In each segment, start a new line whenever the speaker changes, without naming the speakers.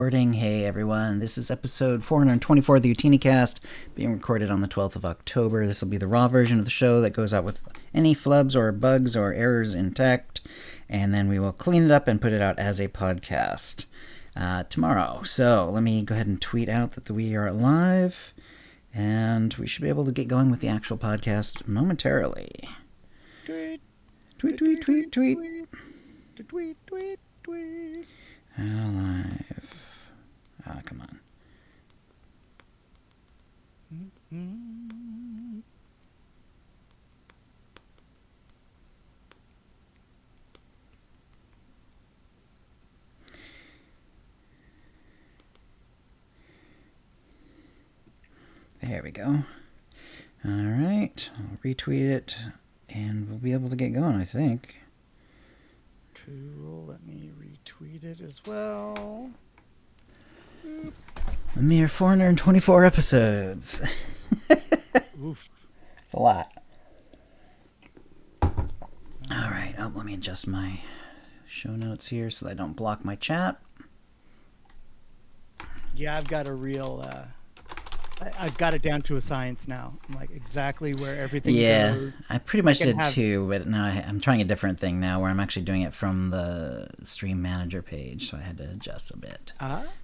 Hey everyone, this is episode 424 of the OotiniCast, being recorded on the 12th of October. This will be the raw version of the show that goes out with any flubs or bugs or errors intact, and then we will clean it up and put it out as a podcast tomorrow. So let me go ahead and tweet out that we are live, and we should be able to get going with the actual podcast momentarily. Tweet. Tweet, tweet, tweet, tweet. Tweet, tweet, tweet. Live. Ah, come on. There we go. All right, I'll retweet it, and we'll be able to get going, I think.
Cool, let me retweet it as well.
A mere 424 episodes.
Oof.
It's a lot. Alright, let me adjust my show notes here so that I don't block my chat.
Yeah, I've got a real... I've got it down to a science now. I'm like exactly where everything goes.
I pretty much did too, but now I'm trying a different thing now where I'm actually doing it from the Stream Manager page, so I had to adjust a bit.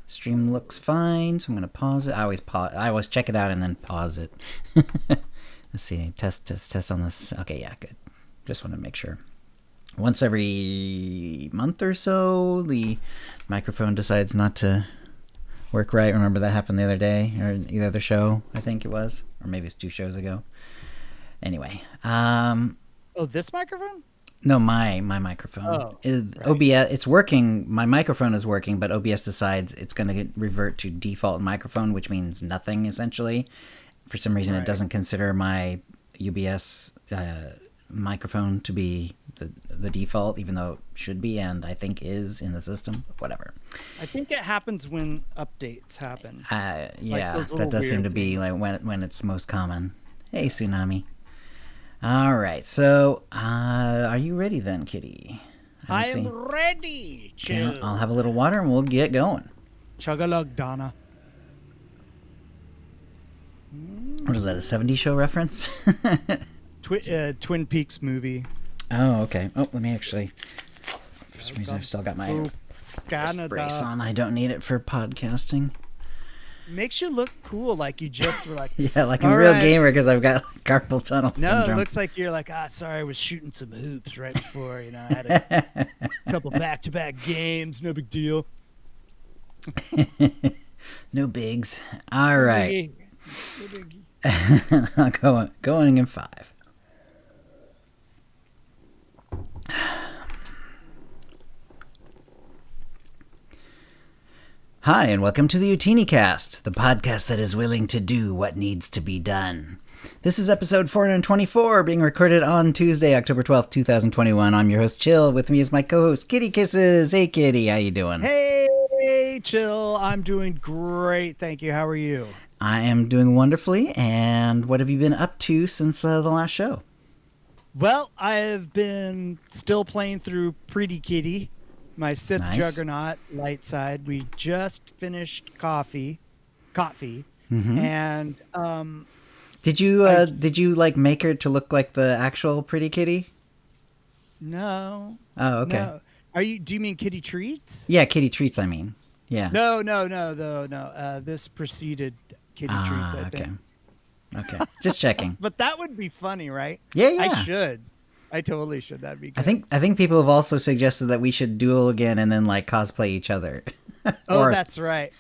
Stream looks fine, so I'm going to pause it. I always check it out and then pause it. Let's see, test on this. Okay, yeah, good. Just want to make sure. Once every month or so, the microphone decides not to work right. Remember that happened the other day, or the other show, I think it was, or maybe it's 2 shows ago. Anyway,
this microphone?
No, my microphone.
Right.
OBS, it's working. My microphone is working, but OBS decides it's going to revert to default microphone, which means nothing essentially. For some reason, It doesn't consider my UBS microphone to be the default, even though it should be, and I think is in the system. Whatever.
I think it happens when updates happen.
Yeah, that does seem to be like when it's most common. Hey, Tsunami. All right, so are you ready then, Kitty?
I am ready. Chill.
Okay, I'll have a little water and we'll get going.
Chug-a-lug, Donna.
What is that, a 70s show reference?
Twin Peaks movie.
Oh, okay. Oh, let me actually... For some reason, I've still got my brace on. I don't need it for podcasting.
Makes you look cool, like you just were like...
Yeah, like a real gamer, because I've got carpal tunnel syndrome.
No, it looks like you're like, sorry, I was shooting some hoops right before, I had a couple back-to-back games, no big deal.
No bigs. All right.
No biggie.
I'll going in 5. Hi, and welcome to the OotiniCast, the podcast that is willing to do what needs to be done. This is episode 424, being recorded on Tuesday, October 12th, 2021. I'm your host, Chill. With me is my co-host, KittyKissz. Hey, Kitty, how you doing?
Hey, Chill. I'm doing great, thank you. How are you?
I am doing wonderfully, and what have you been up to since the last show?
Well, I have been still playing through Pretty Kitty, my Sith Juggernaut light side. We just finished coffee, and
did you like make her to look like the actual Pretty Kitty?
No.
Oh, okay.
No. Do you mean Kitty Treats?
Yeah, Kitty Treats. I mean, yeah.
No. This preceded Kitty Treats, I think.
Okay, just checking.
But that would be funny, right?
Yeah.
I totally should. That'd be good.
I think people have also suggested that we should duel again and then like cosplay each other.
That's right.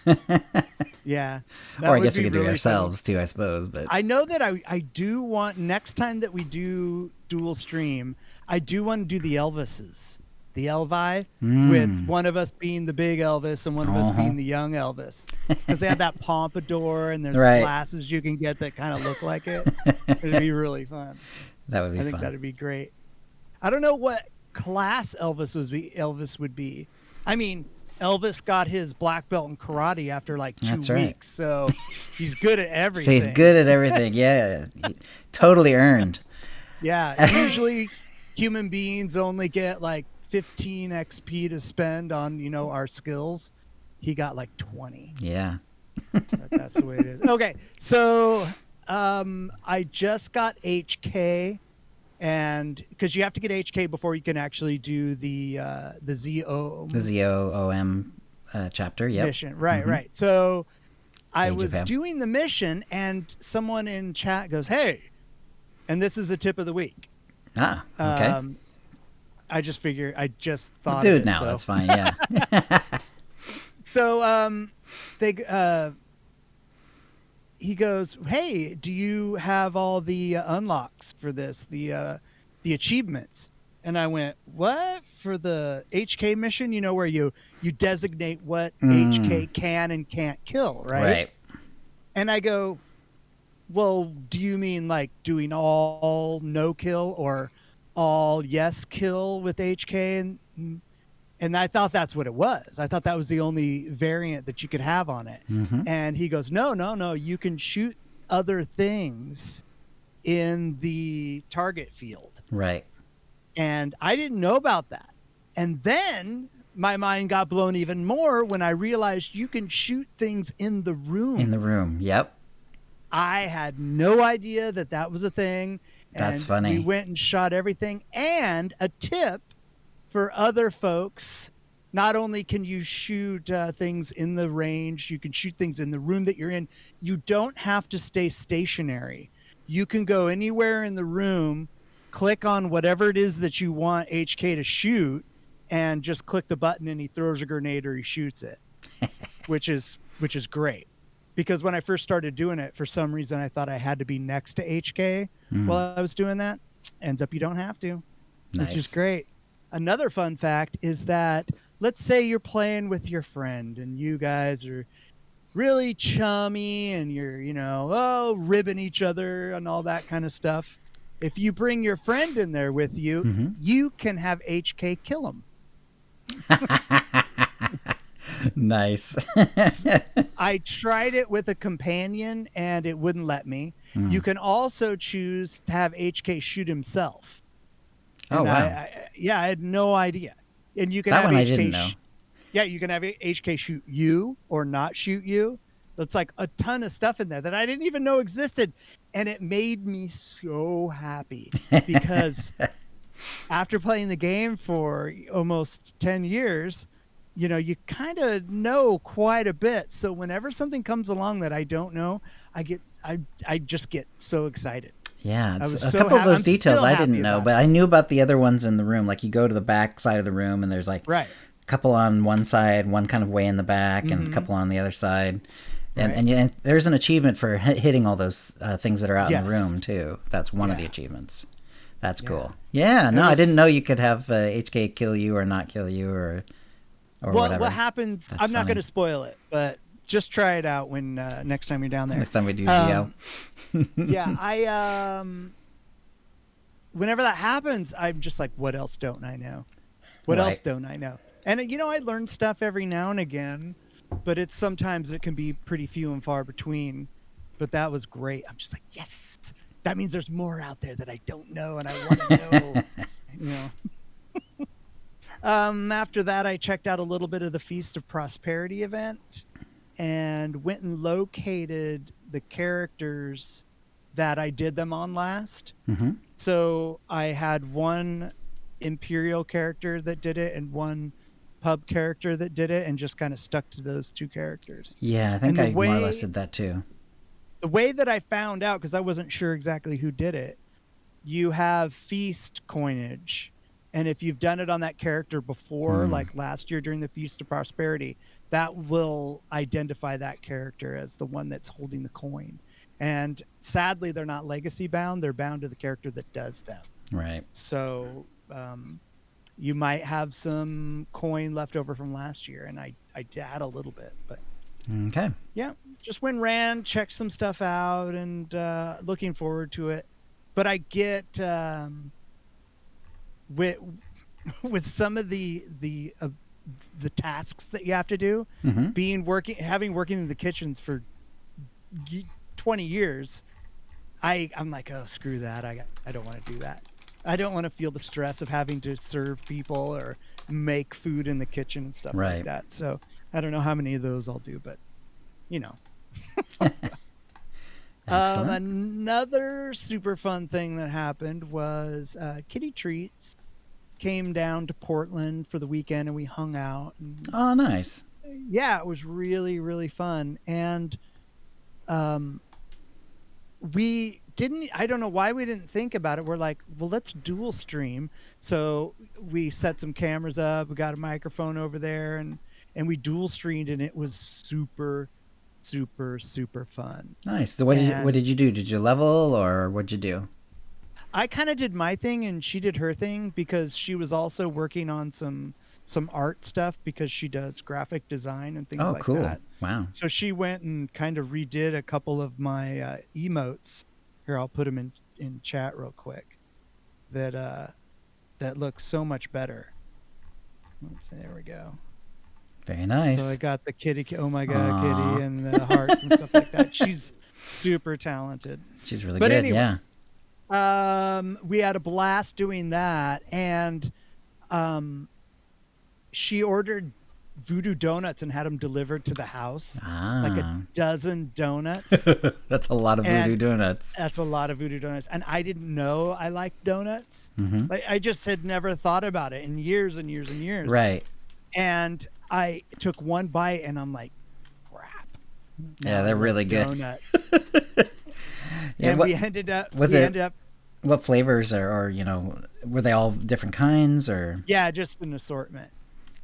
Yeah.
Or I guess we could do it ourselves too, I suppose. But
I know that I do want, next time that we do dual stream, I do want to do the Elvises. The Elvi, with one of us being the big Elvis and one of us being the young Elvis. Because they have that pompadour and there's glasses you can get that kind of look like it. It'd be really fun.
That would be fun.
I think that'd be great. I don't know what class Elvis would be. I mean, Elvis got his black belt in karate after like 2 weeks, so he's good at everything.
So he's good at everything, yeah. Totally earned.
Yeah, usually human beings only get like 15 XP to spend on, our skills. he got like 20.
Yeah.
That's the way it is. Okay, so I just got HK, and because you have to get HK before you can actually do the
ZOOM chapter. Yep.
mission. Right,
Mm-hmm.
right. So I
Age
was
of Ham.
doing the mission, and someone in chat goes, "Hey," and this is a tip of the week.
Ah, okay.
I just thought
Do
of
it
it
now.
so.
That's fine. Yeah.
So he goes, "Hey, do you have all the unlocks for this, the achievements?" And I went, "What? For the HK mission? You know, where you designate what HK can and can't kill, right?"
Right.
And I go, "Well, do you mean like doing all no kill or all yes kill with HK?" And I thought that's what it was. I thought that was the only variant that you could have on it.
Mm-hmm.
And he goes, no. You can shoot other things in the target field.
Right.
And I didn't know about that. And then my mind got blown even more when I realized you can shoot things in the room.
In the room. Yep.
I had no idea that was a thing.
That's
and
funny.
We went and shot everything. And a tip for other folks, not only can you shoot things in the range, you can shoot things in the room that you're in. You don't have to stay stationary. You can go anywhere in the room, click on whatever it is that you want HK to shoot, and just click the button and he throws a grenade or he shoots it, which is great. Because when I first started doing it, for some reason, I thought I had to be next to HK while I was doing that. Ends up you don't have to, which is great. Another fun fact is that, let's say you're playing with your friend and you guys are really chummy and you're, ribbing each other and all that kind of stuff. If you bring your friend in there with you, you can have HK kill him.
Nice.
I tried it with a companion and it wouldn't let me. You can also choose to have HK shoot himself.
Oh, wow.
I had no idea. And you can
that
have
one
HK
I didn't know.
You can have HK shoot you or not shoot you. That's like a ton of stuff in there that I didn't even know existed. And it made me so happy because after playing the game for almost 10 years, you kind of know quite a bit. So whenever something comes along that I don't know, I just get so excited.
Yeah, a couple of those details I didn't know, but I knew about the other ones in the room. Like you go to the back side of the room and there's like a couple on one side, one kind of way in the back, and a couple on the other side. And there's an achievement for hitting all those things that are out in the room too. That's one of the achievements. That's cool. Yeah, no, I didn't know you could have HK kill you or not kill you or whatever.
What happens, I'm not going to spoil it, but just try it out when next time you're down there.
Next time we do ZO.
Yeah, whenever that happens, I'm just like, what else don't I know? What else don't I know? And I learn stuff every now and again, but sometimes it can be pretty few and far between. But that was great. I'm just like, yes, that means there's more out there that I don't know and I want to know. After that, I checked out a little bit of the Feast of Prosperity event and went and located the characters that I did them on last. So I had one Imperial character that did it and one pub character that did it, and just kind of stuck to those two characters.
Yeah, I think I more or less did that too.
The way that I found out, because I wasn't sure exactly who did it, you have feast coinage. And if you've done it on that character before, like last year during the Feast of Prosperity, that will identify that character as the one that's holding the coin. And sadly, they're not legacy bound. They're bound to the character that does them.
Right.
So you might have some coin left over from last year. And I had a little bit. But
okay.
Yeah, just went ran, checked some stuff out, and looking forward to it. But I get... with some of the tasks that you have to do, having working in the kitchens for 20 years, I'm like, oh, screw that. I don't want to do that. I don't want to feel the stress of having to serve people or make food in the kitchen and stuff like that. So I don't know how many of those I'll do, but you know. Another super fun thing that happened was Kitty Treats came down to Portland for the weekend and we hung out. And,
oh, nice.
Yeah, it was really, really fun. And I don't know why we didn't think about it. We're like, well, let's dual stream. So we set some cameras up. We got a microphone over there and we dual streamed, and it was super, super, super fun.
Nice. What did you do? Did you level, or what'd you do?
I kind of did my thing and she did her thing, because she was also working on some art stuff, because she does graphic desigin and things like
cool.
that.
Wow.
So she went and kind of redid a couple of my emotes. Here, I'll put them in chat real quick. That looks so much better. Let's see, there we go.
Very nice.
So I got the kitty, oh my God, Aww. Kitty, and the hearts and stuff like that. She's super talented.
She's really good, anyway,
yeah. We had a blast doing that, and she ordered Voodoo Donuts and had them delivered to the house. Like a dozen donuts.
That's a lot of Voodoo Donuts.
That's a lot of Voodoo Donuts. And I didn't know I liked donuts.
Mm-hmm.
Like, I just had never thought about it in years and years and years.
Right.
And I took one bite and I'm like, crap.
Yeah, they're really good.
Donuts.
Yeah,
and we ended up.
What flavors or were they all different kinds, or?
Yeah, just an assortment.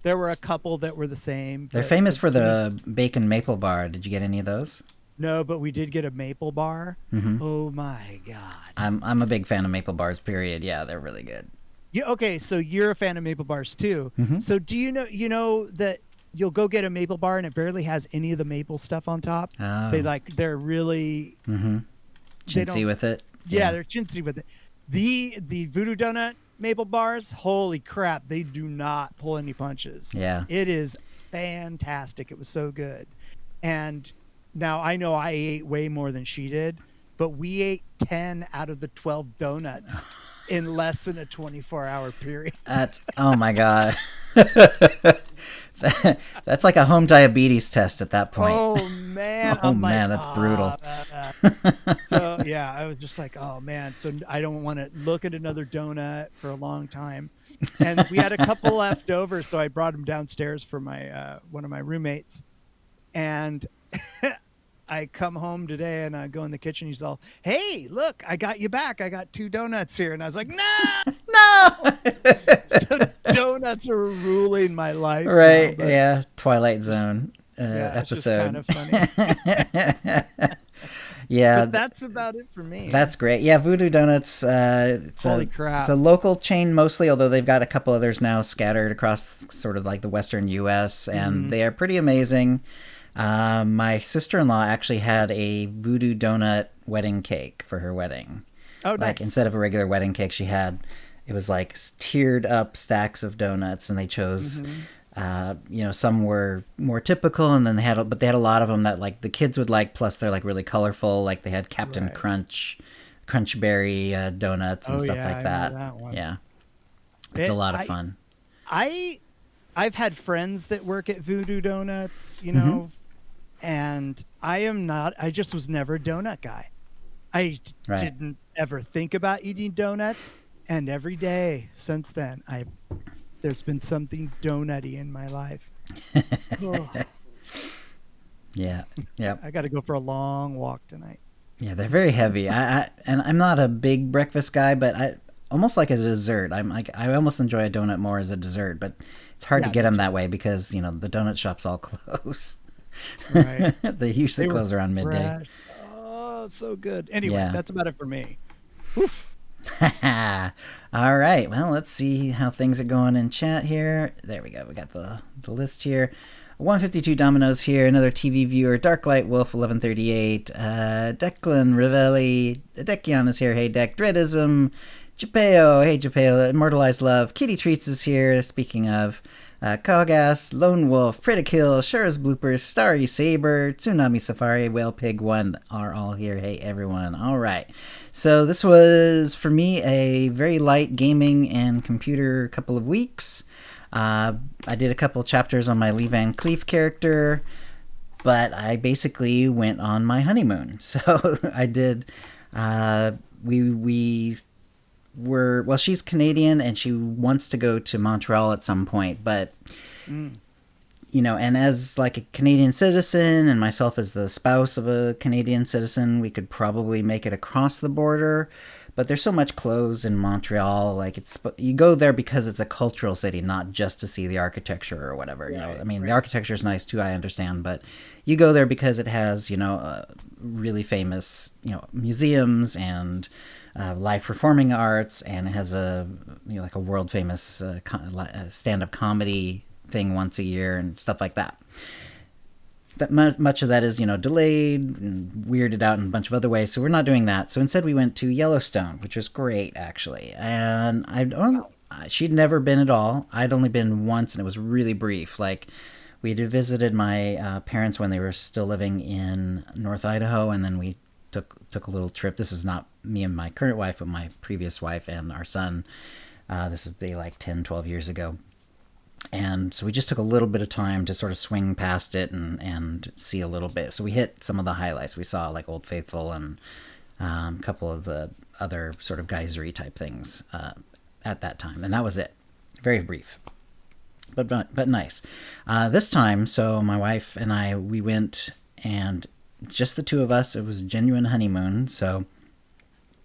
There were a couple that were the same.
They're famous for the bacon maple bar. Did you get any of those?
No, but we did get a maple bar.
Mm-hmm.
Oh my God.
I'm a big fan of maple bars, period. Yeah, they're really good.
Yeah, okay, so you're a fan of maple bars too.
Mm-hmm.
So do you know that you'll go get a maple bar and it barely has any of the maple stuff on top?
Oh.
They're really
chintzy with it.
Yeah, they're chintzy with it. The Voodoo Donut maple bars, holy crap, they do not pull any punches.
Yeah.
It is fantastic. It was so good. And now I know I ate way more than she did, but we ate 10 out of the 12 donuts in less than a 24-hour period.
Oh my God. That's like a home diabetes test at that point.
Oh man.
That's brutal.
So yeah, I was just like, oh man. So I don't want to look at another donut for a long time. And we had a couple left over, so I brought them downstairs for my one of my roommates. And I come home today and I go in the kitchen. He's all, "Hey, look, I got you back. I got 2 donuts here." And I was like, "No." So donuts are ruling my life.
Right.
Now,
yeah. Twilight Zone episode.
It's just kind of funny.
Yeah.
But that's about it for me.
That's great. Yeah. Voodoo Donuts.
Holy crap.
It's a local chain mostly, although they've got a couple others now scattered across sort of like the Western U.S. and they are pretty amazing. My sister-in-law actually had a Voodoo Donut wedding cake for her wedding.
Oh, nice.
Like instead of a regular wedding cake, it was like tiered up stacks of donuts, and they chose, some were more typical, and then they had a lot of them that like the kids would like. Plus, they're like really colorful. Like they had Captain Crunchberry donuts and stuff like that.
I remember that one.
Yeah, it's a lot of fun.
I've had friends that work at Voodoo Donuts, and I just was never a donut guy. I didn't ever think about eating donuts, and every day since then, there's been something donutty in my life.
Yeah.
I got to go for a long walk tonight.
Yeah, they're very heavy. And I'm not a big breakfast guy, but I almost like as a dessert. I almost enjoy a donut more as a dessert, but it's hard to get them that way because the donut shops all close.
Right.
They usually close around midday.
Fresh. Oh, so good. Anyway, that's about it for me. Oof.
All right. Well, let's see how things are going in chat here. There we go. We got the list here. 152 Dominoes here. Another TV viewer. Darklight Wolf 1138. Declan Ravelli. Dekion is here. Hey, Deck. Dreadism. Japeo. Hey, Japeo. Immortalized Love. Kitty Treats is here. Speaking of. Kogas, Lone Wolf, Pritikill, Shura's Bloopers, Starry Saber, Tsunami Safari, Whale Pig 1 are all here. Hey, everyone. All right. So this was, for me, a very light gaming and computer couple of weeks. I did a couple chapters on my Lee Van Cleef character, but I basically went on my honeymoon. So I did. We were, well, she's Canadian and she wants to go to Montreal at some point, but you know, and as like a Canadian citizen and myself as the spouse of a Canadian citizen, we could probably make it across the border. But there's so much closed in Montreal. Like, it's, you go there because it's a cultural city, not just to see the architecture or whatever. You know, I mean, the architecture is nice too, I understand, but you go there because it has, you know, really famous, you know, museums and live performing arts, and it has a, you know, like a world famous stand-up comedy thing once a year and stuff like that. That much of that is, you know, delayed and weirded out in a bunch of other ways, so we're not doing that. So instead we went to Yellowstone, which was great, actually. And she'd never been at all. I'd only been once, and it was really brief. Like, we had visited my parents when they were still living in North Idaho, and then we took a little trip. This is not me and my current wife, but my previous wife and our son. This would be like 10, 12 years ago. And so we just took a little bit of time to sort of swing past it and see a little bit. So we hit some of the highlights. We saw like Old Faithful and a couple of the other sort of geysery type things at that time. And that was it. Very brief, but nice. This time, so my wife and I, we went, and just the two of us. It was a genuine honeymoon. So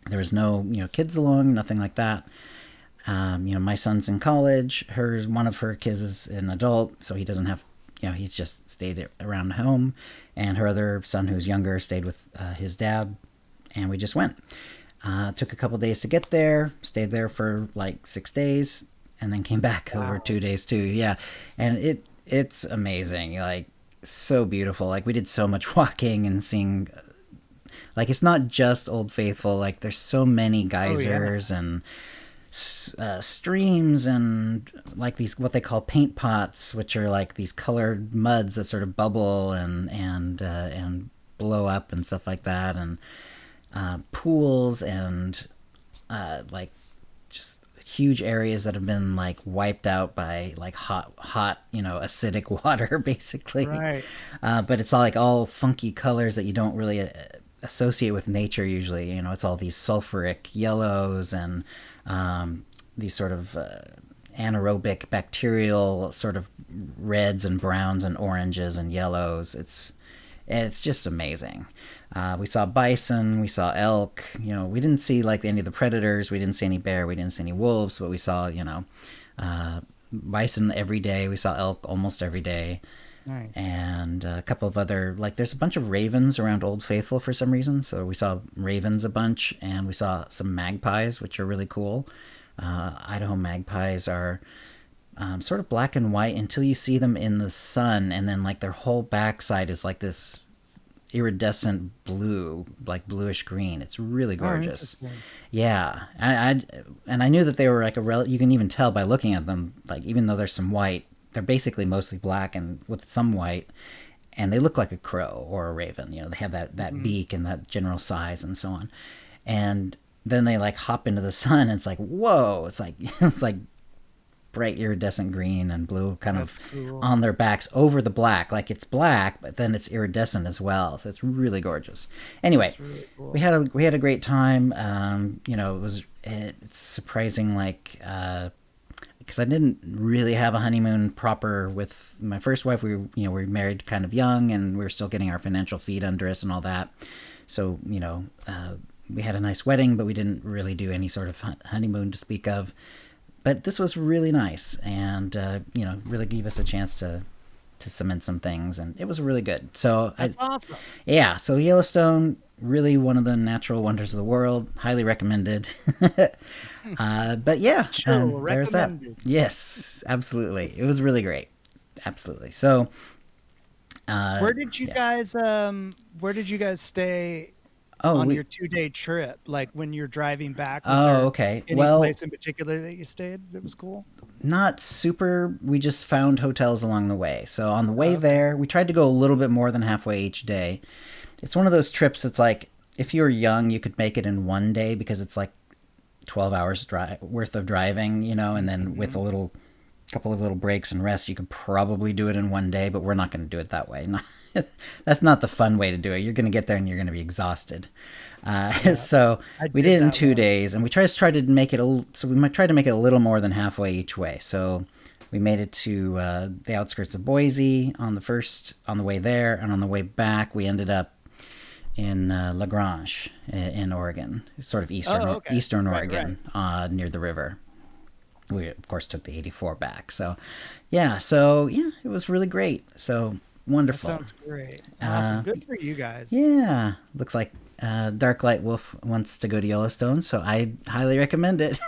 there was no, you know, kids along, nothing like that. You know, my son's in college. One of her kids is an adult, so he doesn't have, you know, he's just stayed around home. And her other son, who's younger, stayed with his dad, and we just went. Took a couple days to get there, stayed there for like 6 days, and then came back over 2 days too. Yeah, and it's amazing, like so beautiful. Like, we did so much walking and seeing. Like, it's not just Old Faithful. Like, there's so many geysers and streams and like these what they call paint pots, which are like these colored muds that sort of bubble and blow up and stuff like that, and pools and like just huge areas that have been like wiped out by like hot you know, acidic water basically, right? But it's all like all funky colors that you don't really associate with nature usually. You know, it's all these sulfuric yellows and these sort of anaerobic bacterial sort of reds and browns and oranges and yellows. It's just amazing. We saw bison, we saw elk. You know, we didn't see like any of the predators. We didn't see any bear. We didn't see any wolves. But we saw, you know, bison every day. We saw elk almost every day. Nice. And a couple of other, like, there's a bunch of ravens around Old Faithful for some reason. So we saw ravens a bunch, and we saw some magpies, which are really cool. Idaho magpies are sort of black and white until you see them in the sun, and then like their whole backside is like this iridescent blue, like bluish green. It's really gorgeous. Yeah, and I knew that they were like you can even tell by looking at them. Like, even though there's some white, they're basically mostly black and with some white, and they look like a crow or a raven. You know, they have that beak and that general size and so on. And then they like hop into the sun, and it's like, whoa! It's like bright iridescent green and blue kind of cool on their backs over the black. Like, it's black, but then it's iridescent as well. So it's really gorgeous. Anyway, really cool. we had a great time. You know, it's surprising, like, because I didn't really have a honeymoon proper with my first wife. We were married kind of young, and we were still getting our financial feet under us and all that. So, you know, we had a nice wedding, but we didn't really do any sort of honeymoon to speak of. But this was really nice, and you know, really gave us a chance to cement some things, and it was really good. So
that's awesome.
Yeah, so Yellowstone, really one of the natural wonders of the world. Highly recommended. But yeah, there's that. Yes, absolutely. It was really great. Absolutely. So,
where did you guys stay? On your 2-day trip, like when you're driving back?
Okay.
Any place in particular that you stayed that was cool?
Not super. We just found hotels along the way. So on the way there, we tried to go a little bit more than halfway each day. It's one of those trips that's like, if you were young, you could make it in one day because it's like 12 hours worth of driving, you know, and then with a little couple of little breaks and rest, you could probably do it in one day, but we're not going to do it that way. That's not the fun way to do it. You're going to get there and you're going to be exhausted. So we did it in 2 days, and we tried to make it we might try to make it a little more than halfway each way. So we made it to the outskirts of Boise on the way there, and on the way back we ended up in LaGrange in Oregon, sort of eastern Oregon, near the river. We of course took the 84 back. So it was really great. So wonderful.
That sounds great. Awesome. Good for you guys.
Yeah, looks like Darklight Wolf wants to go to Yellowstone, so I highly recommend it.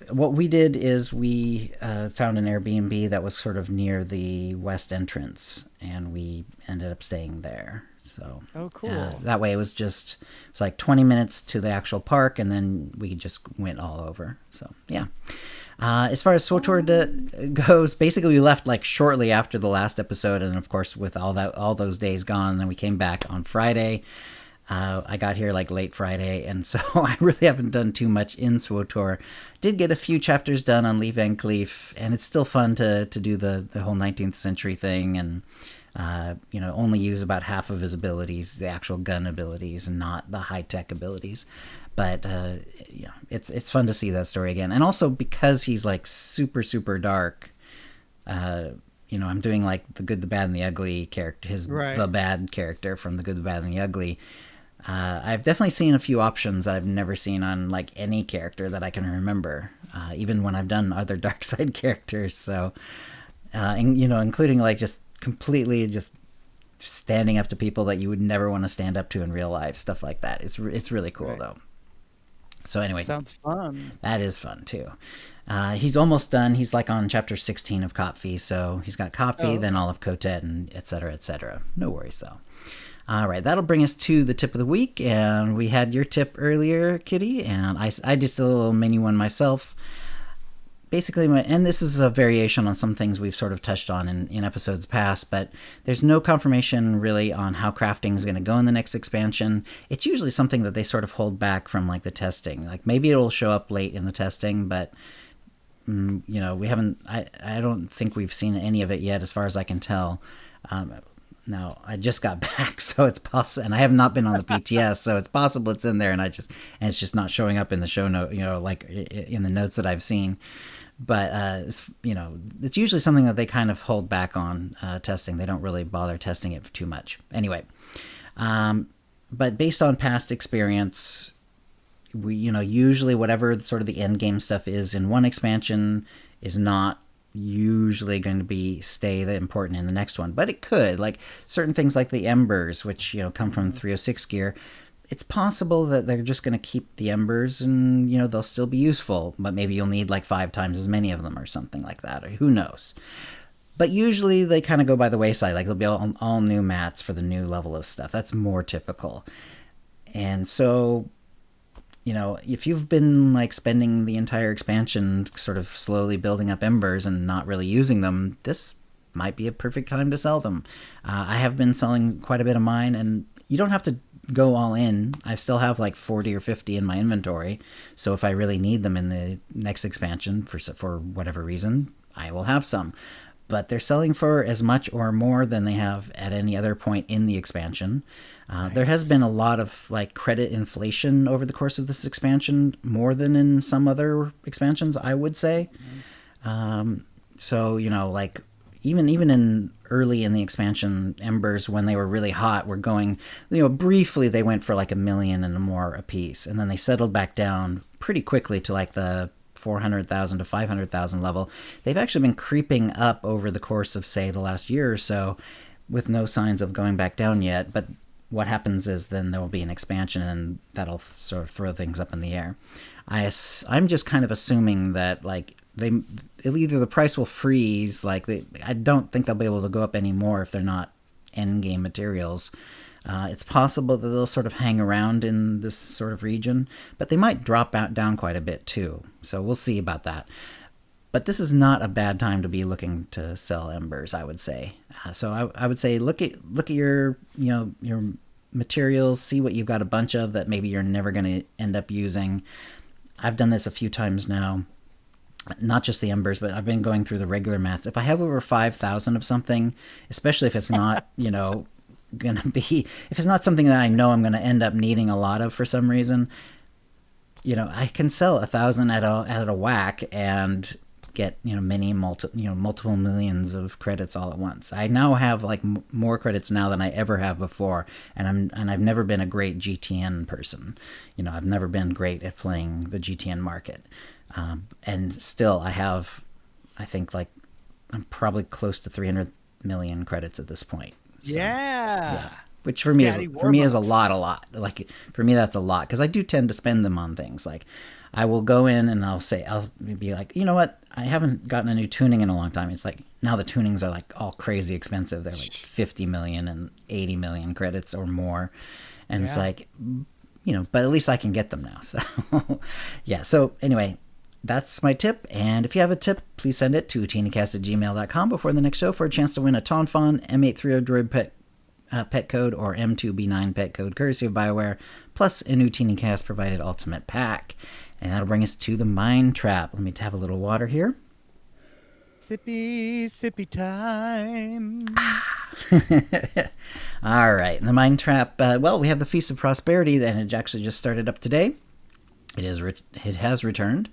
What we did is we found an Airbnb that was sort of near the west entrance, and we ended up staying there. So,
cool.
That way it was like 20 minutes to the actual park, and then we just went all over. So, yeah. As far as SWTOR goes, basically we left like shortly after the last episode, and of course with all those days gone, then we came back on Friday. I got here like late Friday, and so I really haven't done too much in SWTOR. Did get a few chapters done on Lee Van Cleef, and it's still fun to do the whole 19th century thing, and only use about half of his abilities, the actual gun abilities, and not the high-tech abilities. But it's fun to see that story again. And also because he's like super, super dark, I'm doing like the Good, the Bad, and the Ugly character, the bad character from the Good, the Bad, and the Ugly. I've definitely seen a few options I've never seen on like any character that I can remember, even when I've done other dark side characters. So, including like just completely just standing up to people that you would never want to stand up to in real life, stuff like that. It's really cool though. So anyway,
sounds fun.
That is fun too. He's almost done. He's like on chapter 16 of Kopfi, so he's got Kopfi, then all of Kotet, and et cetera, et cetera. No worries though. All right, that'll bring us to the tip of the week, and we had your tip earlier, Kitty, and I just did a little mini one myself. Basically, and this is a variation on some things we've sort of touched on in episodes past, but there's no confirmation really on how crafting is going to go in the next expansion. It's usually something that they sort of hold back from like the testing. Like maybe it'll show up late in the testing, but we haven't. I don't think we've seen any of it yet, as far as I can tell. Now I just got back, so it's possible, and I have not been on the PTS, so it's possible it's in there, and it's just not showing up in the show note, like in the notes that I've seen. But it's usually something that they kind of hold back on testing. They don't really bother testing it too much. Anyway, but based on past experience, we usually whatever sort of the end game stuff is in one expansion is not usually going to stay that important in the next one, but it could, like certain things like the embers, which come from 306 gear. It's possible that they're just going to keep the embers and they'll still be useful, but maybe you'll need like 5 times as many of them or something like that, or who knows. But usually they kind of go by the wayside, like they'll be all new mats for the new level of stuff. That's more typical. And so if you've been like spending the entire expansion sort of slowly building up embers and not really using them, this might be a perfect time to sell them. I have been selling quite a bit of mine, and you don't have to go all in. I still have like 40 or 50 in my inventory, so if I really need them in the next expansion for whatever reason, I will have some. But they're selling for as much or more than they have at any other point in the expansion. Nice. There has been a lot of like credit inflation over the course of this expansion, more than in some other expansions, I would say. So like even in early in the expansion, embers, when they were really hot, were going, briefly they went for like 1 million and more a piece, and then they settled back down pretty quickly to like the 400,000 to 500,000 level. They've actually been creeping up over the course of, say, the last year or so, with no signs of going back down yet. But what happens is then there will be an expansion, and that'll sort of throw things up in the air. I'm just kind of assuming that like either the price will freeze, like I don't think they'll be able to go up anymore if they're not end game materials. It's possible that they'll sort of hang around in this sort of region, but they might drop down quite a bit too. So we'll see about that. But this is not a bad time to be looking to sell embers, I would say. So I would say look at your your materials, see what you've got a bunch of that maybe you're never going to end up using. I've done this a few times now. not just the embers, but I've been going through the regular mats. If I have over 5,000 of something, especially if it's not, gonna be, if it's not something that I know I'm gonna end up needing a lot of for some reason, I can sell 1,000 at a whack and get multiple millions of credits all at once. I now have like more credits now than I ever have before, and I've never been a great GTN person. I've never been great at playing the GTN market, and still I think like I'm probably close to 300 million credits at this point. So, yeah. Which for me is a lot. Like for me, that's a lot because I do tend to spend them on things. Like I will go in and I'll be like, you know what? I haven't gotten a new tuning in a long time. It's like now the tunings are like all crazy expensive. They're like 50 million and 80 million credits or more. And it's like, but at least I can get them now. So yeah. So anyway, that's my tip. And if you have a tip, please send it to OotiniCast@gmail.com before the next show for a chance to win a Tonfon M830 Droid pet code or M2B9 pet code courtesy of BioWare, plus an OotiniCast provided ultimate pack. And that'll bring us to the Mind Trap. Let me have a little water here.
Sippy time.
All right. The Mind Trap, we have the Feast of Prosperity, and it actually just started up today. It has returned.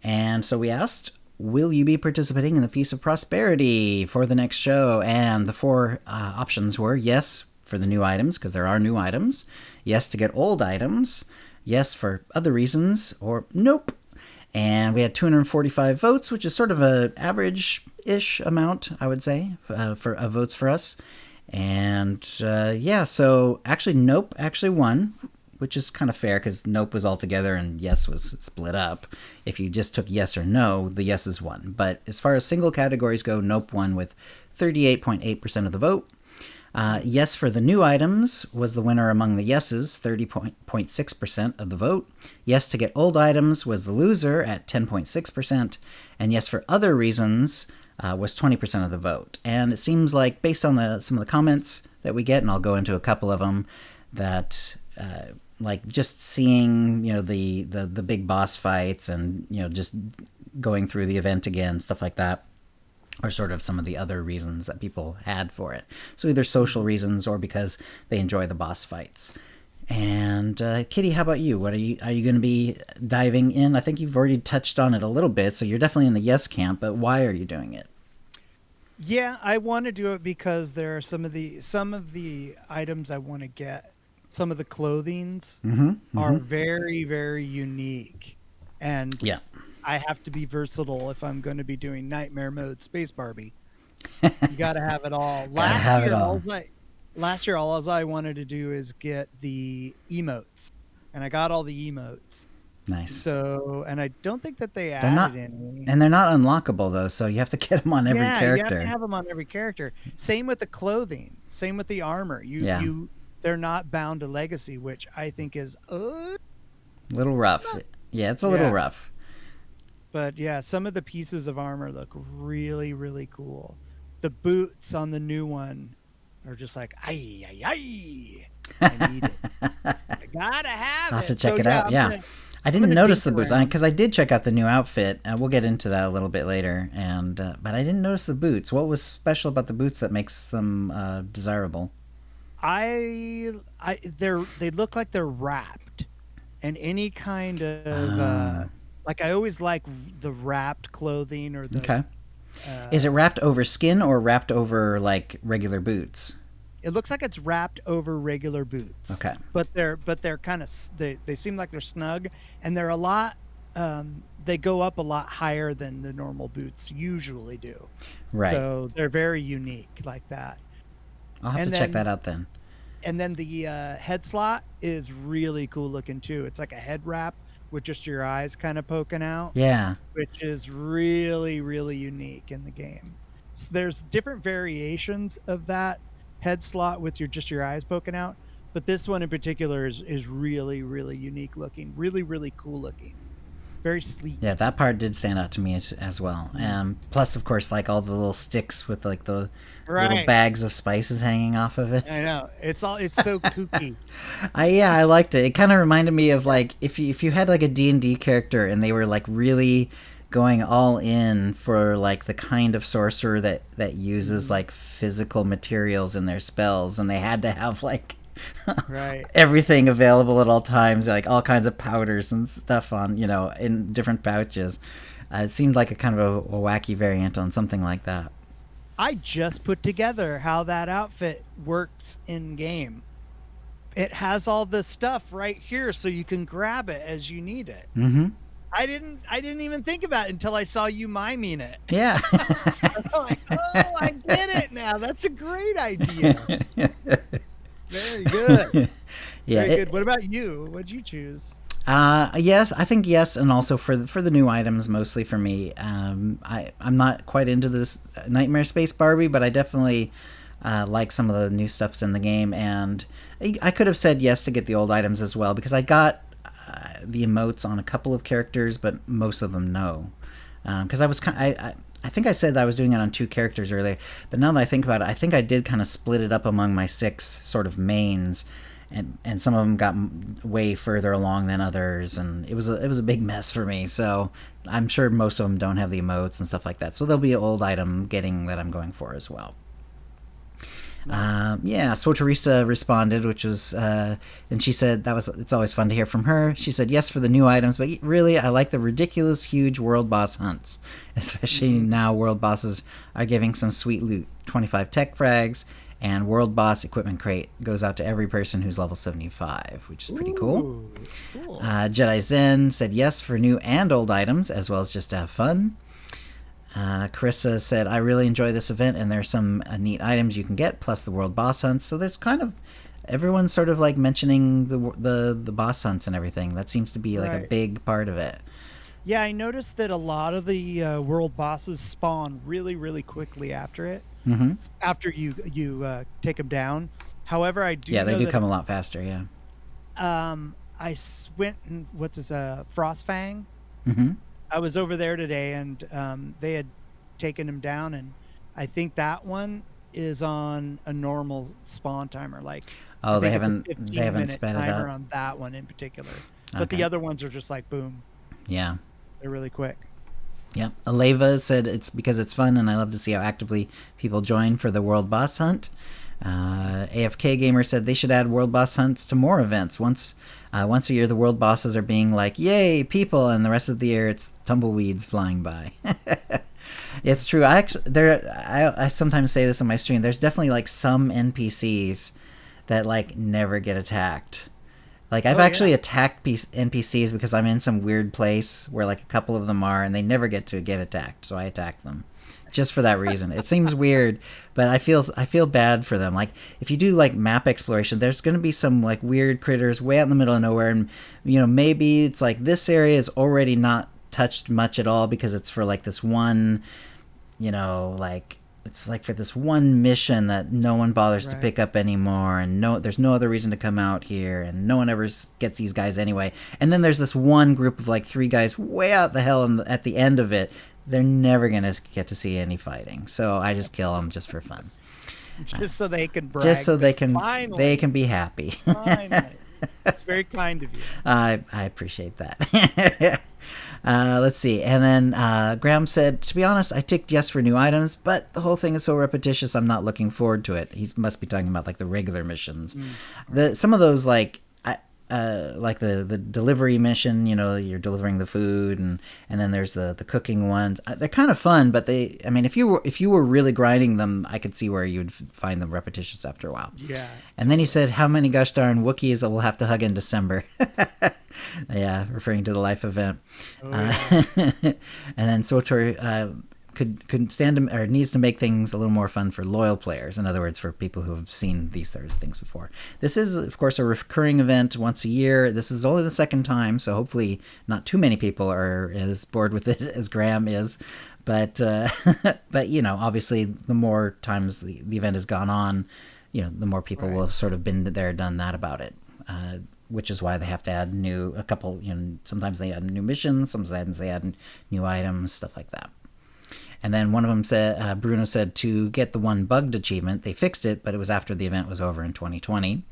And so we asked, will you be participating in the Feast of Prosperity for the next show? And the four options were yes for the new items, because there are new items. Yes to get old items. Yes for other reasons, or nope. And we had 245 votes, which is sort of an average-ish amount, I would say, for votes for us. And so actually nope actually won, which is kind of fair because nope was all together and yes was split up. If you just took yes or no, the yeses won. But as far as single categories go, nope won with 38.8% of the vote. Yes for the new items was the winner among the yeses, 30.6% of the vote. Yes to get old items was the loser at 10.6%. And yes for other reasons was 20% of the vote. And it seems like, based on some of the comments that we get, and I'll go into a couple of them, that like just seeing the big boss fights and just going through the event again, stuff like that, or sort of some of the other reasons that people had for it. So either social reasons or because they enjoy the boss fights. And Kitty, how about you? Are you going to be diving in? I think you've already touched on it a little bit, so you're definitely in the yes camp, but why are you doing it?
Yeah, I want to do it because there are some of the items I want to get. Some of the clothings are very, very unique. And yeah, I have to be versatile if I'm going to be doing Nightmare Mode Space Barbie. You got to have it all. Last year, all I wanted to do is get the emotes. And I got all the emotes.
Nice.
So, and I don't think that they added any.
And they're not unlockable, though, so you have to get them on every character.
Yeah, you have to have them on every character. Same with the clothing. Same with the armor. They're not bound to Legacy, which I think is
a little rough. It's a little rough.
But yeah, some of the pieces of armor look really, really cool. The boots on the new one are just like, ay. I need it. I gotta have it.
I'll have to check it out. Yeah. I didn't notice the boots because I did check out the new outfit, and we'll get into that a little bit later. And but I didn't notice the boots. What was special about the boots that makes them desirable?
They look like they're wrapped, and any kind of like I always like the wrapped clothing or the.
Okay. Is it wrapped over skin or wrapped over like regular boots?
It looks like it's wrapped over regular boots. Okay. But they're kind of they seem like they're snug, and they're a lot. They go up a lot higher than the normal boots usually do. Right. So they're very unique like that.
I'll have to check that out then.
And then the head slot is really cool looking too. It's like a head wrap with just your eyes kind of poking out. Yeah. Which is really, really unique in the game. So there's different variations of that head slot with your eyes poking out, but this one in particular is really, really unique looking. Really, really cool looking. Very sleek.
Yeah, that part did stand out to me as well. Plus, of course, like all the little sticks with like the little bags of spices hanging off of it.
I know. It's so kooky.
I liked it. It kind of reminded me of like if you had like a D&D character and they were like really going all in for like the kind of sorcerer that uses like physical materials in their spells, and they had to have like
Right.
everything available at all times, like all kinds of powders and stuff on, in different pouches. It seemed like a kind of a wacky variant on something like that.
I just put together how that outfit works in game. It has all this stuff right here, so you can grab it as you need it.
Mm-hmm.
I didn't even think about it until I saw you miming it.
Yeah.
I'm like, oh, I get it now. That's a great idea. Very good.
Yeah.
Very good. What about you? What'd you choose?
Yes, I think yes, and also for the new items, mostly for me. I'm not quite into this Nightmare Space Barbie, but I definitely like some of the new stuffs in the game, and I could have said yes to get the old items as well, because I got the emotes on a couple of characters, but most of them no. Because I think I said that I was doing it on 2 characters earlier, but now that I think about it, I think I did kind of split it up among my 6 sort of mains, and some of them got way further along than others, and it was a big mess for me. So I'm sure most of them don't have the emotes and stuff like that. So there'll be an old item getting that I'm going for as well. Nice. So Teresa responded, which was, and she said it's always fun to hear from her. She said yes for the new items, but really I like the ridiculous huge world boss hunts, especially now world bosses are giving some sweet loot. 25 tech frags and world boss equipment crate goes out to every person who's level 75, which is pretty cool.
Cool.
Jedi Zen said yes for new and old items, as well as just to have fun. Carissa said, I really enjoy this event, and there's some neat items you can get, plus the world boss hunts. So there's kind of everyone's sort of like mentioning the boss hunts and everything. That seems to be like a big part of it.
Yeah, I noticed that a lot of the world bosses spawn really, really quickly after it.
Mm-hmm.
After you take them down. However, I do.
Yeah, they
know
do
that,
come a lot faster. Yeah.
I went and Frostfang.
Mm-hmm.
I was over there today, and they had taken him down, and I think that one is on a normal spawn timer. Like,
they haven't sped it
timer
up
on that one in particular, but the other ones are just like boom.
Yeah,
they're really quick.
Yeah, Aleva said it's because it's fun, and I love to see how actively people join for the world boss hunt. AFK Gamer said they should add world boss hunts to more events. Once a year, the world bosses are being like, "Yay, people!" and the rest of the year, it's tumbleweeds flying by. It's true. I sometimes say this on my stream. There's definitely like some NPCs that like never get attacked. Like I've actually attacked NPCs because I'm in some weird place where like a couple of them are, and they never get attacked, so I attack them. Just for that reason. It seems weird, but I feel bad for them. Like if you do like map exploration, there's going to be some like weird critters way out in the middle of nowhere, and maybe it's like this area is already not touched much at all because it's for like this one, like it's like for this one mission that no one bothers to pick up anymore, and there's no other reason to come out here, and no one ever gets these guys anyway. And then there's this one group of like 3 guys way out the hell at the end of it. They're never gonna get to see any fighting, so I just kill them just for fun,
just so they can brag.
Just so they can be happy.
Finally. It's very kind of you.
I appreciate that. Let's see. And then Graham said, to be honest, I ticked yes for new items, but the whole thing is so repetitious, I'm not looking forward to it. He must be talking about like the regular missions. Some of those like the delivery mission, you're delivering the food, and then there's the cooking ones. They're kind of fun, but if you were really grinding them, I could see where you'd find them repetitious after a while.
Yeah.
And then he said, how many gosh darn Wookiees we'll have to hug in December. Yeah, referring to the life event. And then Sotor could stand or needs to make things a little more fun for loyal players. In other words, for people who have seen these sort of things before. This is, of course, a recurring event once a year. This is only the second time, so hopefully not too many people are as bored with it as Graham is. But obviously, the more times the event has gone on, the more people will have sort of been there, done that about it. Which is why they have to add a couple, sometimes they add new missions, sometimes they add new items, stuff like that. And then one of them said, Bruno said, to get the one bugged achievement, they fixed it, but it was after the event was over in 2020.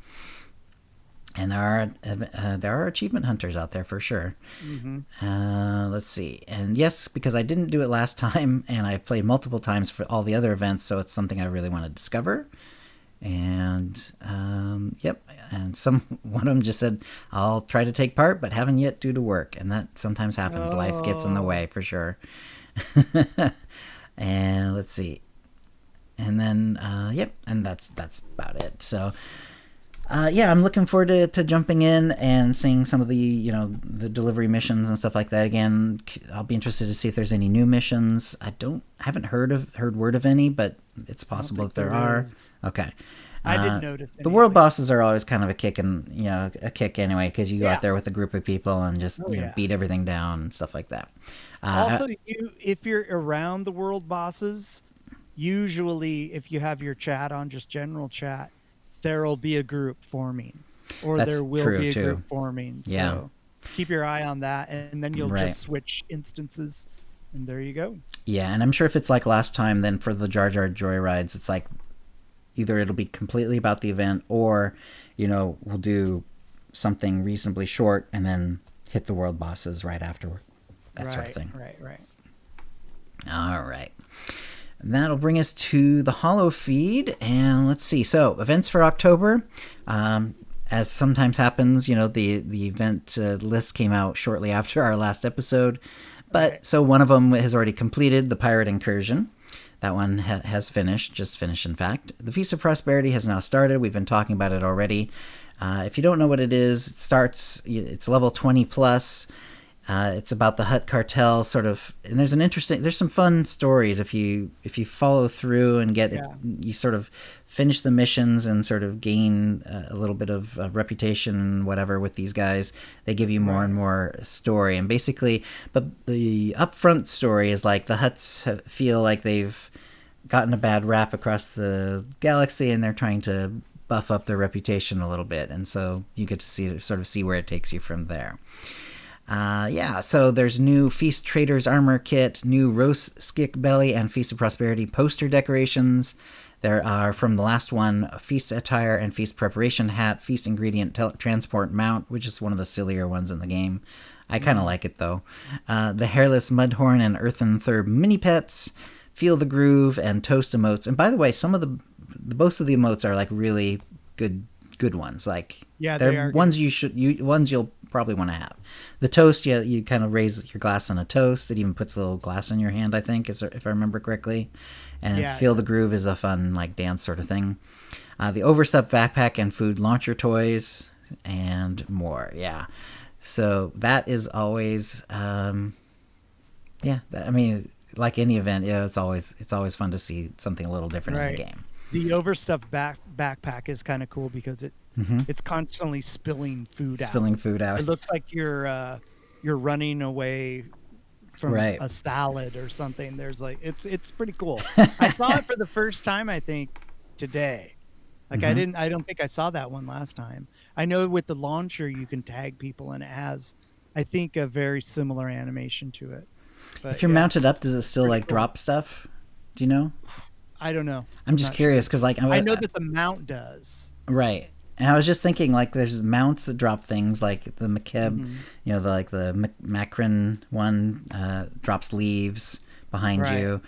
And there are achievement hunters out there for sure. Let's see. And yes, because I didn't do it last time, and I've played multiple times for all the other events, so it's something I really want to discover. And yep. And one of them just said, "I'll try to take part, but haven't yet due to work." And that sometimes happens. Life gets in the way for sure. And let's see. And then yep. And that's about it. So. Yeah, I'm looking forward to jumping in and seeing some of the the delivery missions and stuff like that again. I'll be interested to see if there's any new missions. Haven't heard word of any, but it's possible that there are. Okay.
I didn't notice
the world bosses are always kind of a kick anyway, because you go out there with a group of people and just beat everything down and stuff like that.
Also, if you're around the world bosses, usually if you have your chat on, just general chat, there'll be a group forming, or there will be a group forming. So keep your eye on that, and then you'll just switch instances, and there you go. Yeah,
and I'm sure if it's like last time, then for the Jar Jar Joyrides, it's like either it'll be completely about the event, or we'll do something reasonably short and then hit the world bosses right afterward. That sort of thing.
Right.
All right. And that'll bring us to the Holo feed, and let's see. So, events for October, as sometimes happens, the event list came out shortly after our last episode, but so one of them has already completed, the Pirate Incursion. That one has just finished, in fact. The Feast of Prosperity has now started. We've been talking about it already. If you don't know what it is, it's level 20 plus. It's about the Hutt cartel, sort of, and there's some fun stories if you follow through and you sort of finish the missions and sort of gain a little bit of reputation and whatever with these guys. They give you more and more story, and basically, but the upfront story is like the Hutts feel like they've gotten a bad rap across the galaxy, and they're trying to buff up their reputation a little bit, and so you get to see where it takes you from there. So there's new Feast Trader's Armor Kit, new Roast Skick Belly and Feast of Prosperity poster decorations. There are, from the last one, Feast Attire and Feast Preparation Hat, Feast Ingredient Transport Mount, which is one of the sillier ones in the game. I kind of like it, though. The Hairless Mudhorn and Earthen Thurb Mini Pets, Feel the Groove, and Toast Emotes. And by the way, most of the emotes are like really good ones. Like, they're ones you'll probably want to have. The toast, you kind of raise your glass on a toast. It even puts a little glass on your hand, I think, if I remember correctly. And Feel the Groove is a fun like dance sort of thing. The Overstuffed Backpack and Food Launcher Toys and more. Yeah. So that is always, I mean, like any event, it's always fun to see something a little different in the game.
The Overstuffed backpack is kind of cool because it's constantly spilling food out. It looks like you're running away from a salad or something. There's it's pretty cool. I saw it for the first time, I think, today. Like I don't think I saw that one last time. I know with the launcher you can tag people, and it has, I think, a very similar animation to it. But
if you're mounted up, does it still drop stuff? Do you know?
I don't know.
I'm just curious because
I know that the mount does.
Right. And I was just thinking, there's mounts that drop things, like the McKeb, the Macron one drops leaves behind you,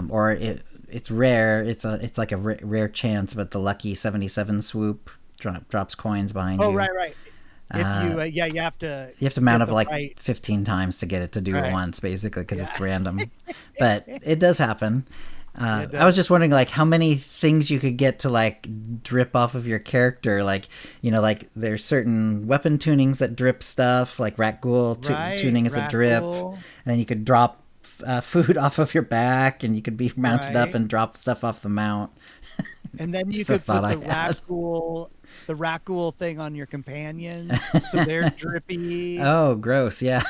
or it's rare. It's like a rare chance, but the Lucky 77 swoop drops coins behind you.
Oh, right. If you have to
mount up 15 times to get it to do it once, basically, because it's random. But it does happen. I was just wondering, how many things you could get to drip off of your character. There's certain weapon tunings that drip stuff, like Rat Ghoul tuning is a drip, and then you could drop food off of your back, and you could be mounted up and drop stuff off the mount.
And then you could put the Rat Ghoul thing on your companion, so they're drippy.
Oh, gross! Yeah.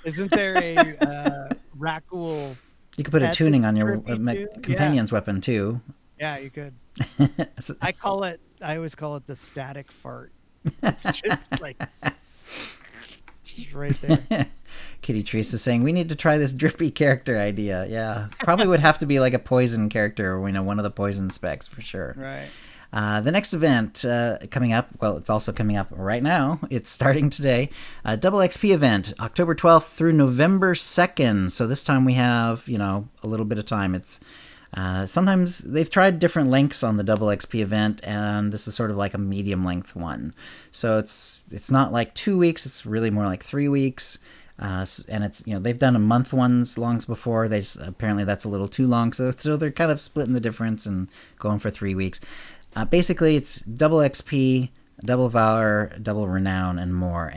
Isn't there a Rat Ghoul?
You could put a tuning on your companion's weapon too.
Yeah, you could. I always call it the static fart. It's just right there.
KittyKissz is saying we need to try this drippy character idea. Yeah, probably would have to be like a poison character, or one of the poison specs for sure.
Right.
The next event coming up, well, it's also coming up right now. It's starting today. Double XP event, October 12th through November 2nd. So this time we have, a little bit of time. It's sometimes they've tried different lengths on the double XP event, and this is sort of like a medium length one. So it's not like 2 weeks. It's really more like 3 weeks. And it's they've done a month ones longs before. They just, apparently that's a little too long. So they're kind of splitting the difference and going for 3 weeks. Basically, it's double XP, double Valor, double Renown, and more.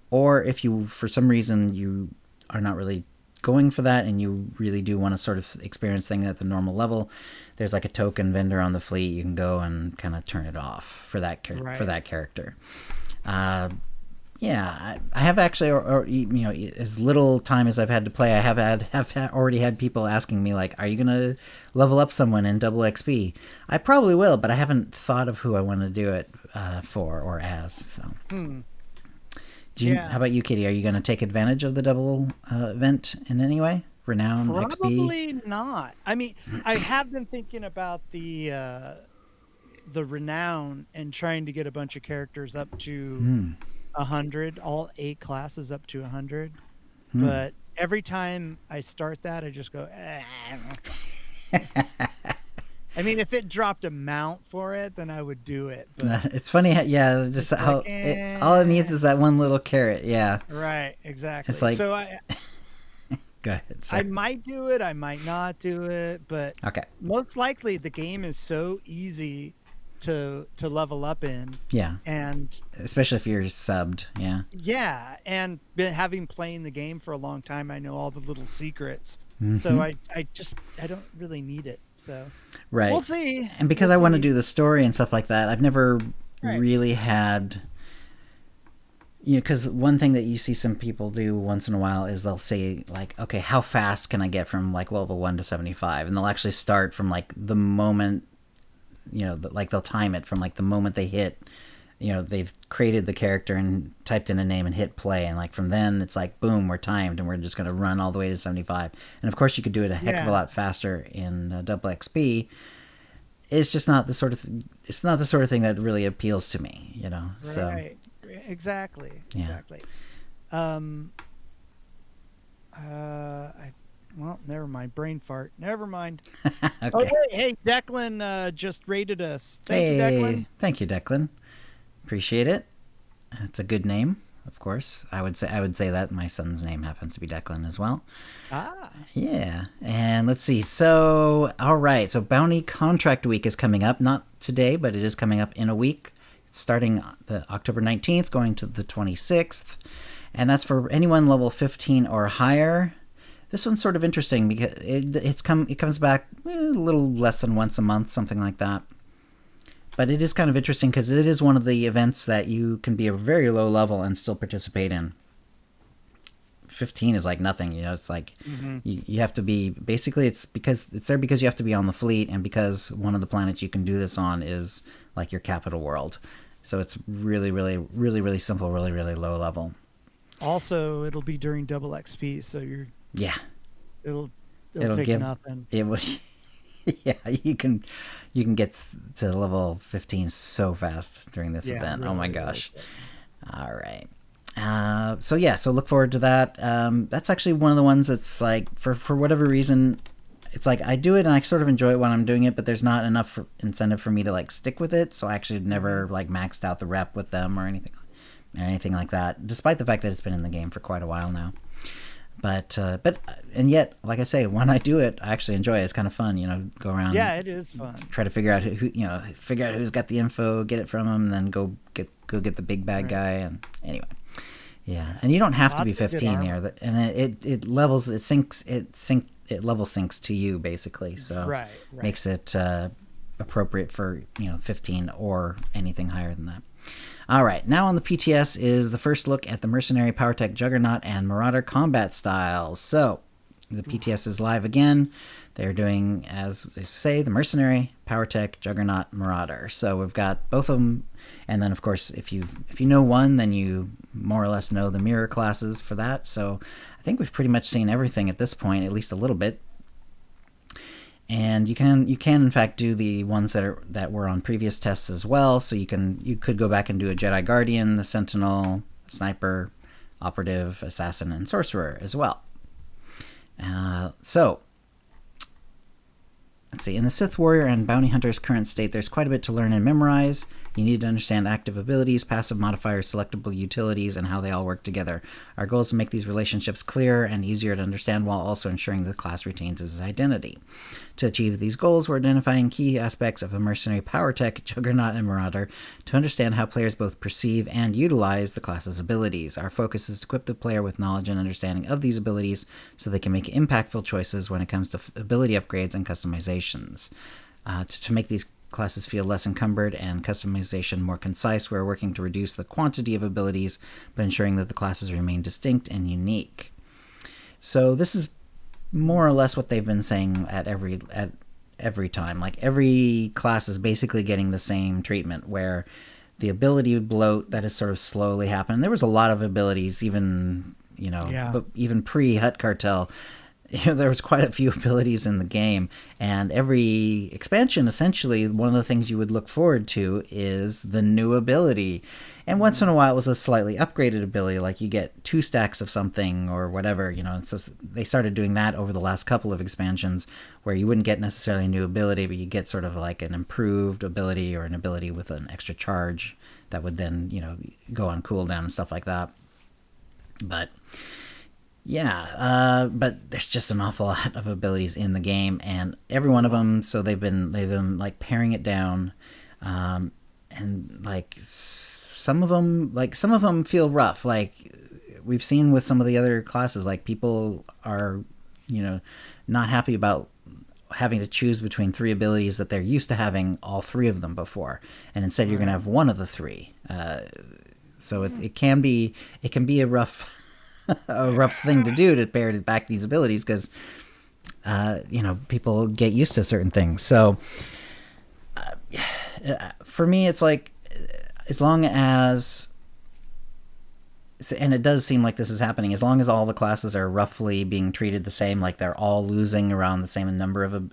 Or if you, for some reason, you are not really going for that and you really do want to sort of experience things at the normal level, there's like a token vendor on the fleet. You can go and kind of turn it off for that for that character. Yeah, I have actually, or as little time as I've had to play, I have already had people asking me, like, are you going to level up someone in double XP? I probably will, but I haven't thought of who I want to do it for or as. So, How about you, Kitty? Are you going to take advantage of the double event in any way? Renown, XP?
Probably not. I mean, I have been thinking about the Renown and trying to get a bunch of characters up to 100, all 8 classes up to 100. But every time I start that, I just go, I mean, if it dropped a mount for it, then I would do it. But
it's funny, just how all it needs is that one little carrot. Yeah.
Right, exactly.
It's like,
so
go ahead.
I might do it, I might not do it, but most likely the game is so easy to level up in. Yeah. And
especially if you're subbed. Yeah.
Yeah. And having playing the game for a long time, I know all the little secrets. So I don't really need it. So we'll see.
And because I want to do the story and stuff like that, I've never really had, because one thing that you see some people do once in a while is they'll say, like, okay, how fast can I get from like level 1 to 75? And they'll actually start from like the moment, like they'll time it from like the moment they hit, they've created the character and typed in a name and hit play. And like from then it's like, boom, we're timed and we're just going to run all the way to 75. And of course you could do it a heck of a lot faster in double XP. It's just not the sort of thing that really appeals to me, So
exactly. Well, never mind. Brain fart. Never mind. Okay. Oh, hey, Declan just rated us. Thank you, Declan.
Thank you, Declan. Appreciate it. It's a good name, of course. I would say that my son's name happens to be Declan as well. Yeah. And let's see. So, all right. So Bounty Contract Week is coming up. Not today, but it is coming up in a week. It's starting the October 19th, going to the 26th. And that's for anyone level 15 or higher. This one's sort of interesting because it comes back a little less than once a month, something like that. But it is kind of interesting because it is one of the events that you can be a very low level and still participate in. 15 is like nothing, it's like you have to be, basically it's there because you have to be on the fleet and because one of the planets you can do this on is like your capital world. So it's really, really, really, really simple, really, really low level.
Also, it'll be during double XP, so it'll take nothing. It will.
Yeah, you can get to level 15 so fast during this event. Really, oh my gosh. Really. All right. So look forward to that. That's actually one of the ones that's like, for whatever reason, it's like I do it and I sort of enjoy it when I'm doing it, but there's not enough incentive for me to like stick with it. So I actually never like maxed out the rep with them or anything like that, despite the fact that it's been in the game for quite a while now. But yet, like I say, when I do it, I actually enjoy it. It's kind of fun, go around.
Yeah, it is fun.
Try to figure out who's got the info, get it from them, and then go get the big bad guy. And anyway, yeah. And you don't have to be 15 here, and it level syncs to you basically. So makes it appropriate for 15 or anything higher than that. All right, now on the PTS is the first look at the Mercenary, Power Tech, Juggernaut, and Marauder combat styles. So, the PTS is live again. They're doing, as they say, the Mercenary, Power Tech, Juggernaut, Marauder. So we've got both of them, and then of course, if you know one, then you more or less know the mirror classes for that. So I think we've pretty much seen everything at this point, at least a little bit. And you can in fact do the ones that were on previous tests as well. So you could go back and do a Jedi Guardian, the Sentinel, Sniper, Operative, Assassin, and Sorcerer as well. So let's see. In the Sith Warrior and Bounty Hunter's current state, there's quite a bit to learn and memorize. You need to understand active abilities, passive modifiers, selectable utilities, and how they all work together. Our goal is to make these relationships clearer and easier to understand while also ensuring the class retains its identity. To achieve these goals, we're identifying key aspects of the mercenary power tech, Juggernaut, and Marauder to understand how players both perceive and utilize the class's abilities. Our focus is to equip the player with knowledge and understanding of these abilities so they can make impactful choices when it comes to ability upgrades and customizations. To make these classes feel less encumbered and customization more concise, we're working to reduce the quantity of abilities, but ensuring that the classes remain distinct and unique. So this is more or less what they've been saying at every time. Like, every class is basically getting the same treatment, where the ability bloat that has sort of slowly happened. There was a lot of abilities, even but even pre-Hutt Cartel. There was quite a few abilities in the game, and every expansion, essentially, one of the things you would look forward to is the new ability. And once in a while, it was a slightly upgraded ability, like you get 2 stacks of something or whatever. It's just, they started doing that over the last couple of expansions, where you wouldn't get necessarily a new ability, but you get sort of like an improved ability or an ability with an extra charge that would then, go on cooldown and stuff like that. But yeah, but there's just an awful lot of abilities in the game, and every one of them. So they've been like paring it down, and like some of them feel rough. Like we've seen with some of the other classes, like people are, not happy about having to choose between 3 abilities that they're used to having all 3 of them before, and instead you're going to have one of the 3. So it can be a rough. A rough thing to do to pare back these abilities, because people get used to certain things. So for me, it's like, as long as, and it does seem like this is happening, as long as all the classes are roughly being treated the same, like they're all losing around the same number of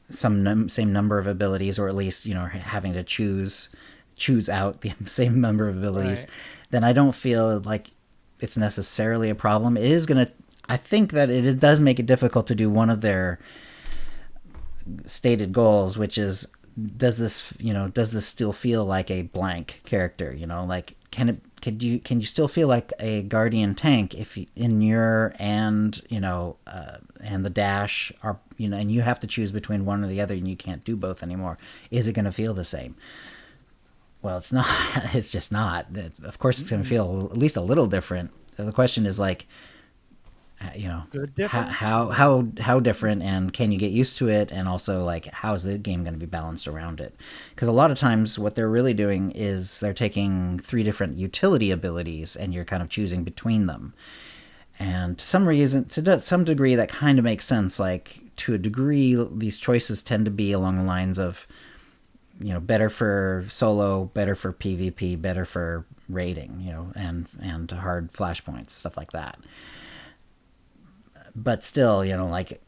same number of abilities, or at least having to choose out the same number of abilities, right, then I don't feel like it's necessarily a problem. It is going to, I think that it does make it difficult to do one of their stated goals, which is, does this still feel like a blank character? Like, can you still feel like a Guardian tank if in your and the dash are, and you have to choose between one or the other and you can't do both anymore? Is it going to feel the same? Well, it's not. It's just not. Of course, it's going to feel at least a little different. The question is, like, how different, and can you get used to it? And also, like, how is the game going to be balanced around it? Because a lot of times, what they're really doing is they're taking 3 different utility abilities, and you're kind of choosing between them. And to some degree, that kind of makes sense. Like, to a degree, these choices tend to be along the lines of, better for solo, better for PvP, better for raiding, and hard flashpoints, stuff like that. But still, like,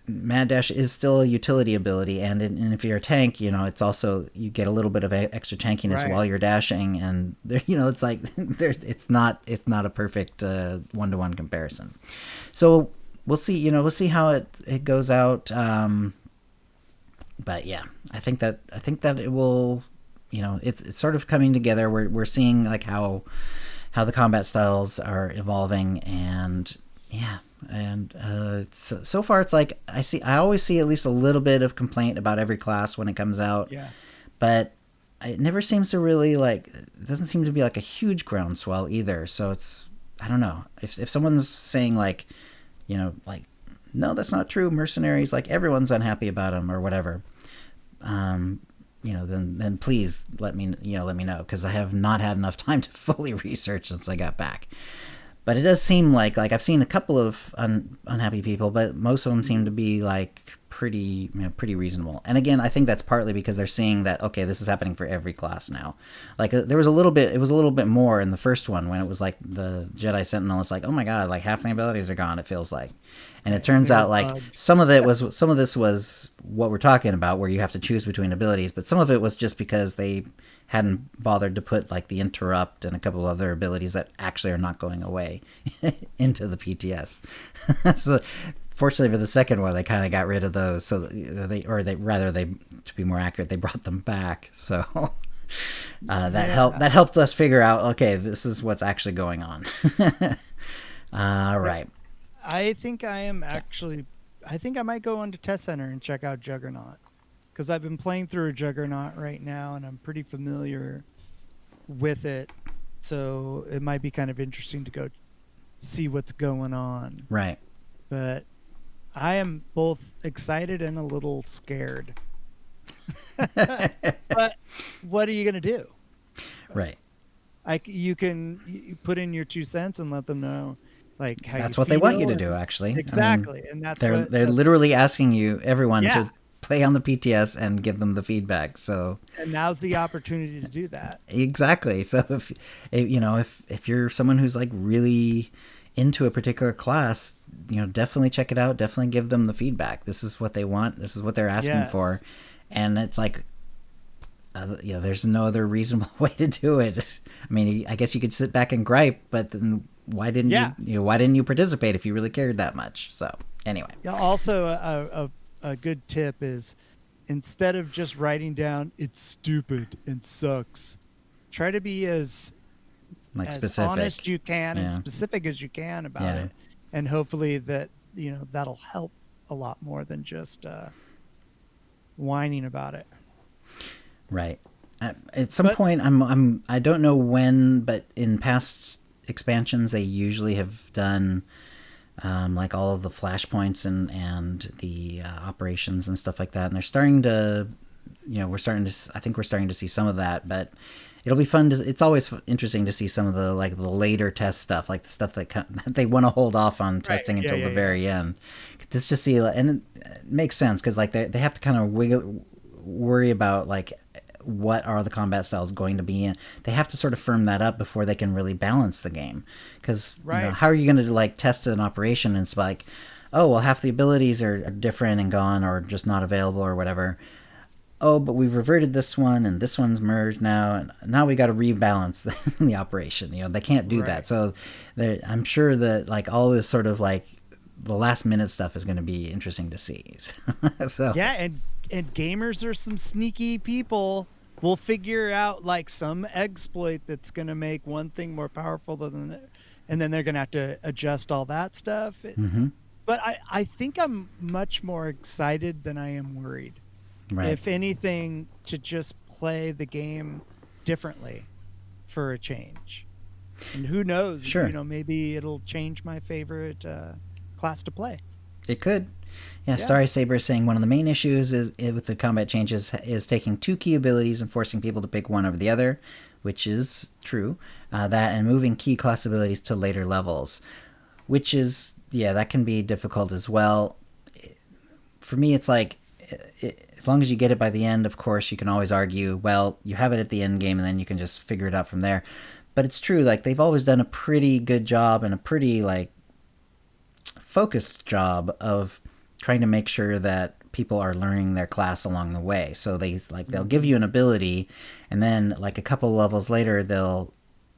Mad Dash is still a utility ability, and if you're a tank, it's also, you get a little bit of extra tankiness, right, while you're dashing, and it's like it's not a perfect one-to-one comparison. So we'll see how it goes out. But yeah, I think that it will, it's sort of coming together. We're seeing, like, how the combat styles are evolving, and yeah, and so far it's like I always see at least a little bit of complaint about every class when it comes out.
Yeah.
But it never seems to really, like, it doesn't seem to be like a huge groundswell either. So it's, I don't know, if someone's saying, like, like, no, that's not true, mercenaries, like, everyone's unhappy about them or whatever, then please let me know, because I have not had enough time to fully research since I got back. But it does seem like I've seen a couple of unhappy people, but most of them seem to be, like, pretty reasonable. And again, I think that's partly because they're seeing that, okay, this is happening for every class now. Like it was a little bit more in the first one when it was like the Jedi Sentinel. It's like, oh my god, like half the abilities are gone. It feels like, and it turns out like some of this was what we're talking about, where you have to choose between abilities, but some of it was just because they hadn't bothered to put like the interrupt and a couple of other abilities that actually are not going away into the PTS. So fortunately for the second one, they kind of got rid of those. So to be more accurate, they brought them back. So that helped us figure out, okay, this is what's actually going on. All right.
I think I might go onto Test Center and check out Juggernaut, because I've been playing through a Juggernaut right now and I'm pretty familiar with it. So it might be kind of interesting to go see what's going on.
Right.
But I am both excited and a little scared. But what are you going to do?
Right.
You can put in your 2 cents and let them know, like, how
that's
you
what they want you to
and-
do, actually.
Exactly.
I mean,
And that's
they're literally asking you, everyone, to play on the PTS and give them the feedback. So,
and now's the opportunity to do that.
Exactly. So if you're someone who's like really into a particular class, definitely check it out. Definitely give them the feedback. This is what they want. This is what they're asking for. And it's like, there's no other reasonable way to do it. I mean, I guess you could sit back and gripe, but then why didn't why didn't you participate if you really cared that much? So anyway.
Yeah. Also, a good tip is, instead of just writing down "it's stupid and sucks," try to be as
specific,
honest you can and specific as you can about it, and hopefully that'll help a lot more than just whining about it.
Right. At some point, I don't know when, but in past expansions, they usually have done like all of the flashpoints and the operations and stuff like that. And they're starting to, I think we're starting to see some of that, but it'll be fun it's always interesting to see some of the later test stuff, like the stuff that they want to hold off on testing until the very end. Just to see, and it makes sense because like they have to kind of worry about like what are the combat styles going to be in. They have to sort of firm that up before they can really balance the game, because how are you going to like test an operation and it's like, oh well, half the abilities are different and gone or just not available or whatever. Oh, but we've reverted this one and this one's merged now, and now we got to rebalance the operation. They can't do that. So I'm sure that like all this sort of like the last minute stuff is going to be interesting to see. So
and gamers are some sneaky people. We'll figure out like some exploit that's going to make one thing more powerful than it, and then they're going to have to adjust all that stuff. But I think I'm much more excited than I am worried.
Right.
If anything, to just play the game differently for a change. And who knows, maybe it'll change my favorite class to play.
It could. Yeah, Starry Saber is saying one of the main issues with the combat changes is taking 2 key abilities and forcing people to pick one over the other, which is true. That and moving key class abilities to later levels, which is, that can be difficult as well. For me, it's like, as long as you get it by the end, of course, you can always argue, well, you have it at the end game and then you can just figure it out from there. But it's true, like they've always done a pretty good job and a pretty like focused job of trying to make sure that people are learning their class along the way. So they'll give you an ability, and then like a couple levels later they'll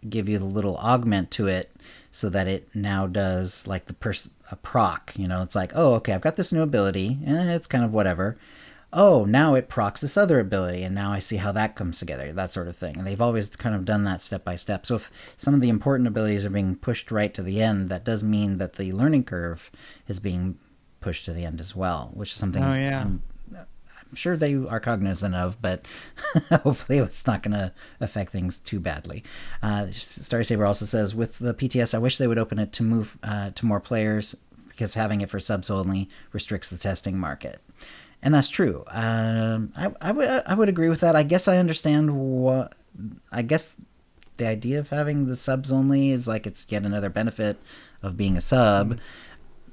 give you the little augment to it so that it now does like a proc. It's like, oh, okay, I've got this new ability and it's kind of whatever. Oh, now it procs this other ability, and now I see how that comes together, that sort of thing. And they've always kind of done that step by step. So if some of the important abilities are being pushed right to the end, that does mean that the learning curve is being pushed to the end as well, which is something I'm sure they are cognizant of, but hopefully it's not going to affect things too badly. Starry Saber also says, with the PTS, I wish they would open it to move to more players, because having it for subs only restricts the testing market. And that's true. I would agree with that. I guess I understand I guess the idea of having the subs only is like it's yet another benefit of being a sub.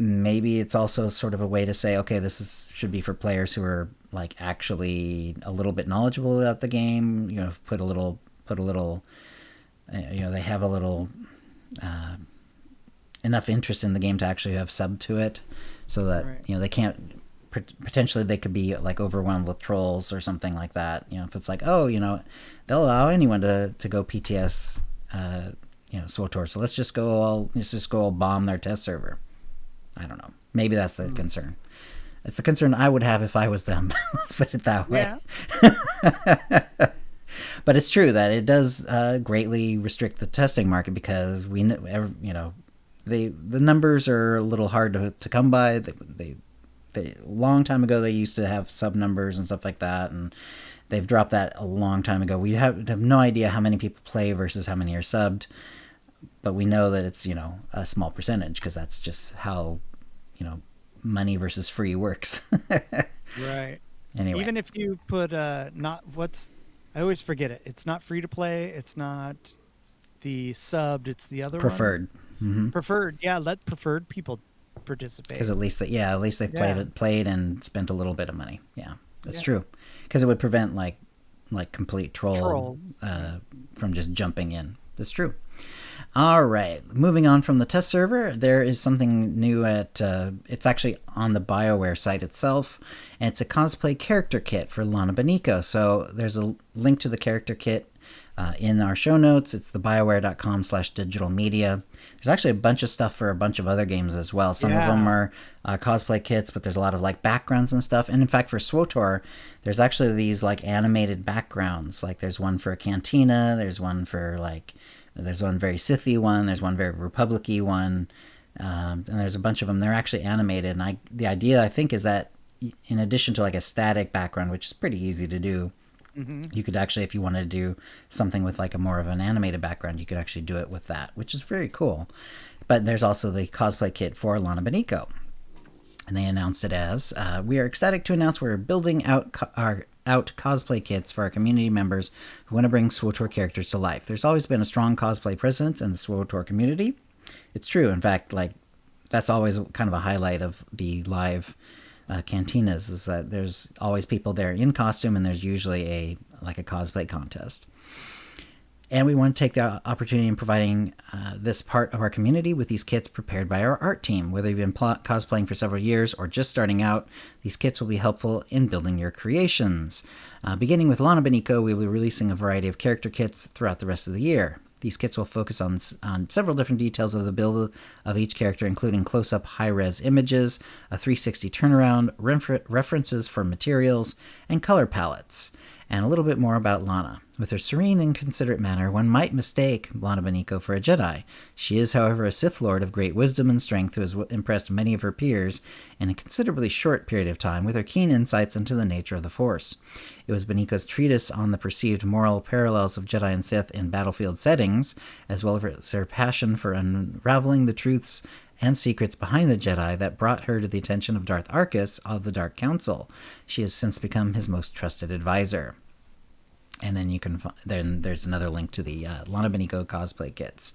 maybe it's also sort of a way to say, okay, should be for players who are like actually a little bit knowledgeable about the game. You know, put a little. You know, they have a little enough interest in the game to actually have sub to it, so that you know they can't. Potentially, they could be like overwhelmed with trolls or something like that. You know, if it's like, oh, you know, they'll allow anyone to go PTS. You know, SWTOR. So let's just go all bomb their test server. I don't know. Maybe that's the concern. It's the concern I would have if I was them. Let's put it that way. Yeah. But it's true that it does greatly restrict the testing market, because we, you know, the numbers are a little hard to come by. They a long time ago they used to have sub numbers and stuff like that, and they've dropped that a long time ago. We have no idea how many people play versus how many are subbed, but we know that it's, you know, a small percentage, because that's just how, you know, money versus free works.
Right.
Anyway,
even if you put I always forget it. It's not free to play. It's not the subbed. It's the other
preferred.
one. Mm-hmm. Preferred. Yeah, let preferred people participate.
Because at least they've played and spent a little bit of money. Yeah, that's true. Because it would prevent like complete troll from just jumping in. That's true. All right, moving on from the test server, there is something new it's actually on the BioWare site itself, and it's a cosplay character kit for Lana Beniko. So there's a link to the character kit in our show notes. It's the bioware.com/digital media. There's actually a bunch of stuff for a bunch of other games as well. Some of them are cosplay kits, but there's a lot of like backgrounds and stuff. And in fact, for SWTOR, there's actually these like animated backgrounds. Like there's one for a cantina, there's one very Sithy one, there's one very Republic-y one, and there's a bunch of them. They're actually animated, and the idea, I think, is that in addition to like a static background, which is pretty easy to do, you could actually, if you wanted to do something with like a more of an animated background, you could actually do it with that, which is very cool. But there's also the cosplay kit for Lana Beniko, and they announced it as, we are ecstatic to announce we're building out cosplay kits for our community members who want to bring SWTOR characters to life. There's always been a strong cosplay presence in the SWTOR community. It's true. In fact, like that's always kind of a highlight of the live cantinas, is that there's always people there in costume, and there's usually a cosplay contest. And we want to take the opportunity in providing this part of our community with these kits prepared by our art team. Whether you've been cosplaying for several years or just starting out, these kits will be helpful in building your creations. Beginning with Lana Beniko, we will be releasing a variety of character kits throughout the rest of the year. These kits will focus on several different details of the build of each character, including close-up high-res images, a 360 turnaround, references for materials, and color palettes, and a little bit more about Lana. With her serene and considerate manner, one might mistake Lana Beniko for a Jedi. She is, however, a Sith Lord of great wisdom and strength who has impressed many of her peers in a considerably short period of time with her keen insights into the nature of the Force. It was Beniko's treatise on the perceived moral parallels of Jedi and Sith in battlefield settings, as well as her passion for unraveling the truths and secrets behind the Jedi, that brought her to the attention of Darth Arkus of the Dark Council. She has since become his most trusted advisor. And then there's another link to the Lana Beniko cosplay kits.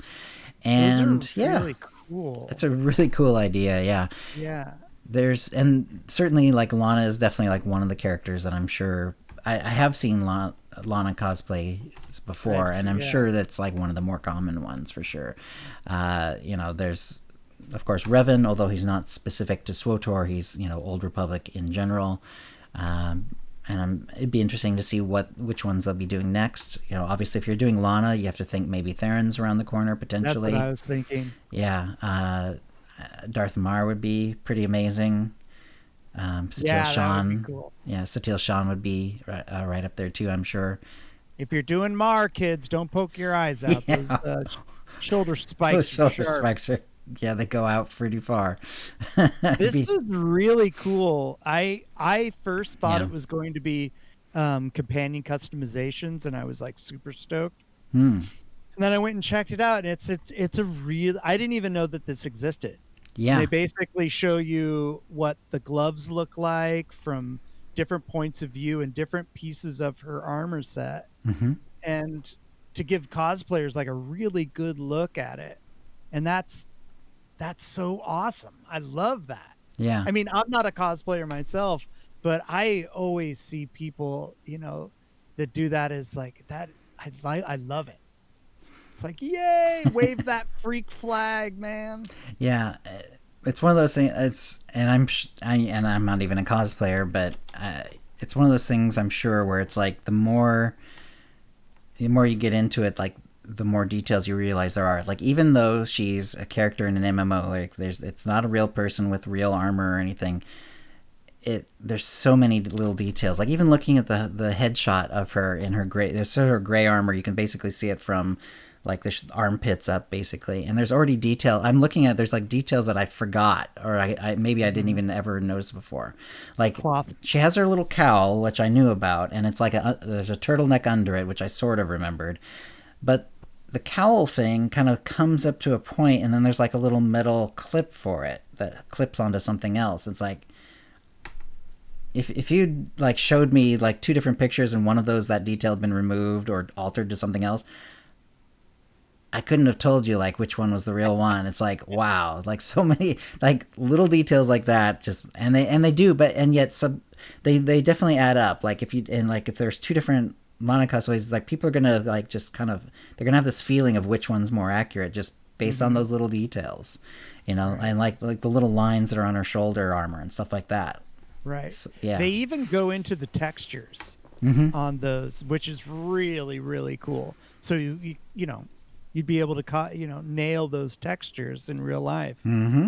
And
those are really cool.
It's a really cool idea. Yeah.
Yeah.
And certainly like Lana is definitely like one of the characters that I'm sure I have seen Lana cosplay before, and I'm sure that's like one of the more common ones for sure. There's of course Revan, although he's not specific to SWTOR, he's Old Republic in general. And it'd be interesting to see which ones they'll be doing next. Obviously, if you're doing Lana, you have to think maybe Theron's around the corner potentially.
That's what I was thinking.
Yeah, Darth Mar would be pretty amazing. Satele Shan,
that would be cool.
Yeah, Satele Shan would be right up there too, I'm sure.
If you're doing Mar, kids, don't poke your eyes out.
Yeah.
Those shoulder spikes.
Those shoulder spikes are. Yeah, they go out pretty far.
This is really cool. I first thought it was going to be companion customizations, and I was like super stoked. And then I went and checked it out, and it's a real. I didn't even know that this existed.
Yeah,
they basically show you what the gloves look like from different points of view and different pieces of her armor set, and to give cosplayers like a really good look at it, and that's that's so awesome. I love that.
Yeah.
I mean, I'm not a cosplayer myself, but I always see people, that do that as like that. I love it. It's like, yay, wave that freak flag, man.
Yeah. It's one of those things. And I'm not even a cosplayer, but it's one of those things, I'm sure, where it's like the more you get into it, like the more details you realize there are. Like, even though she's a character in an MMO, like it's not a real person with real armor or anything. There's so many little details. Like, even looking at the headshot of her in her gray, there's sort of her gray armor. You can basically see it from like the armpits up, basically. And there's already detail. I'm looking at, there's like details that I forgot, or I maybe I didn't even ever notice before. Like,
Cloth.
she has her little cowl, which I knew about, and it's like there's a turtleneck under it, which I sort of remembered. But the cowl thing kind of comes up to a point, and then there's like a little metal clip for it that clips onto something else. It's like, if you like showed me like two different pictures and one of those, that detail had been removed or altered to something else, I couldn't have told you like which one was the real one. It's like, wow, like so many like little details like that, just and they do, but and yet they definitely add up. Like if there's two different Lana cosplays, like people are gonna like just kind of, they're gonna have this feeling of which one's more accurate just based on those little details, right. And like the little lines that are on her shoulder armor and stuff like that.
Right.
So, yeah.
They even go into the textures on those, which is really, really cool. So you'd be able to nail those textures in real life,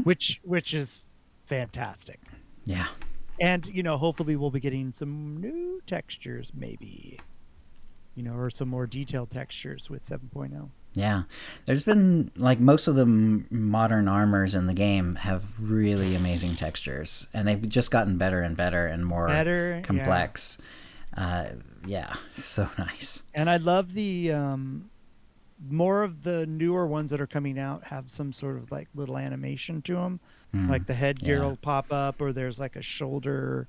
which is fantastic.
Yeah.
And hopefully we'll be getting some new textures, maybe, or some more detailed textures with 7.0.
Yeah, there's been like most of the modern armors in the game have really amazing textures, and they've just gotten better and better and more complex. Yeah, so nice.
And I love the more of the newer ones that are coming out have some sort of like little animation to them, like the headgear will pop up, or there's like a shoulder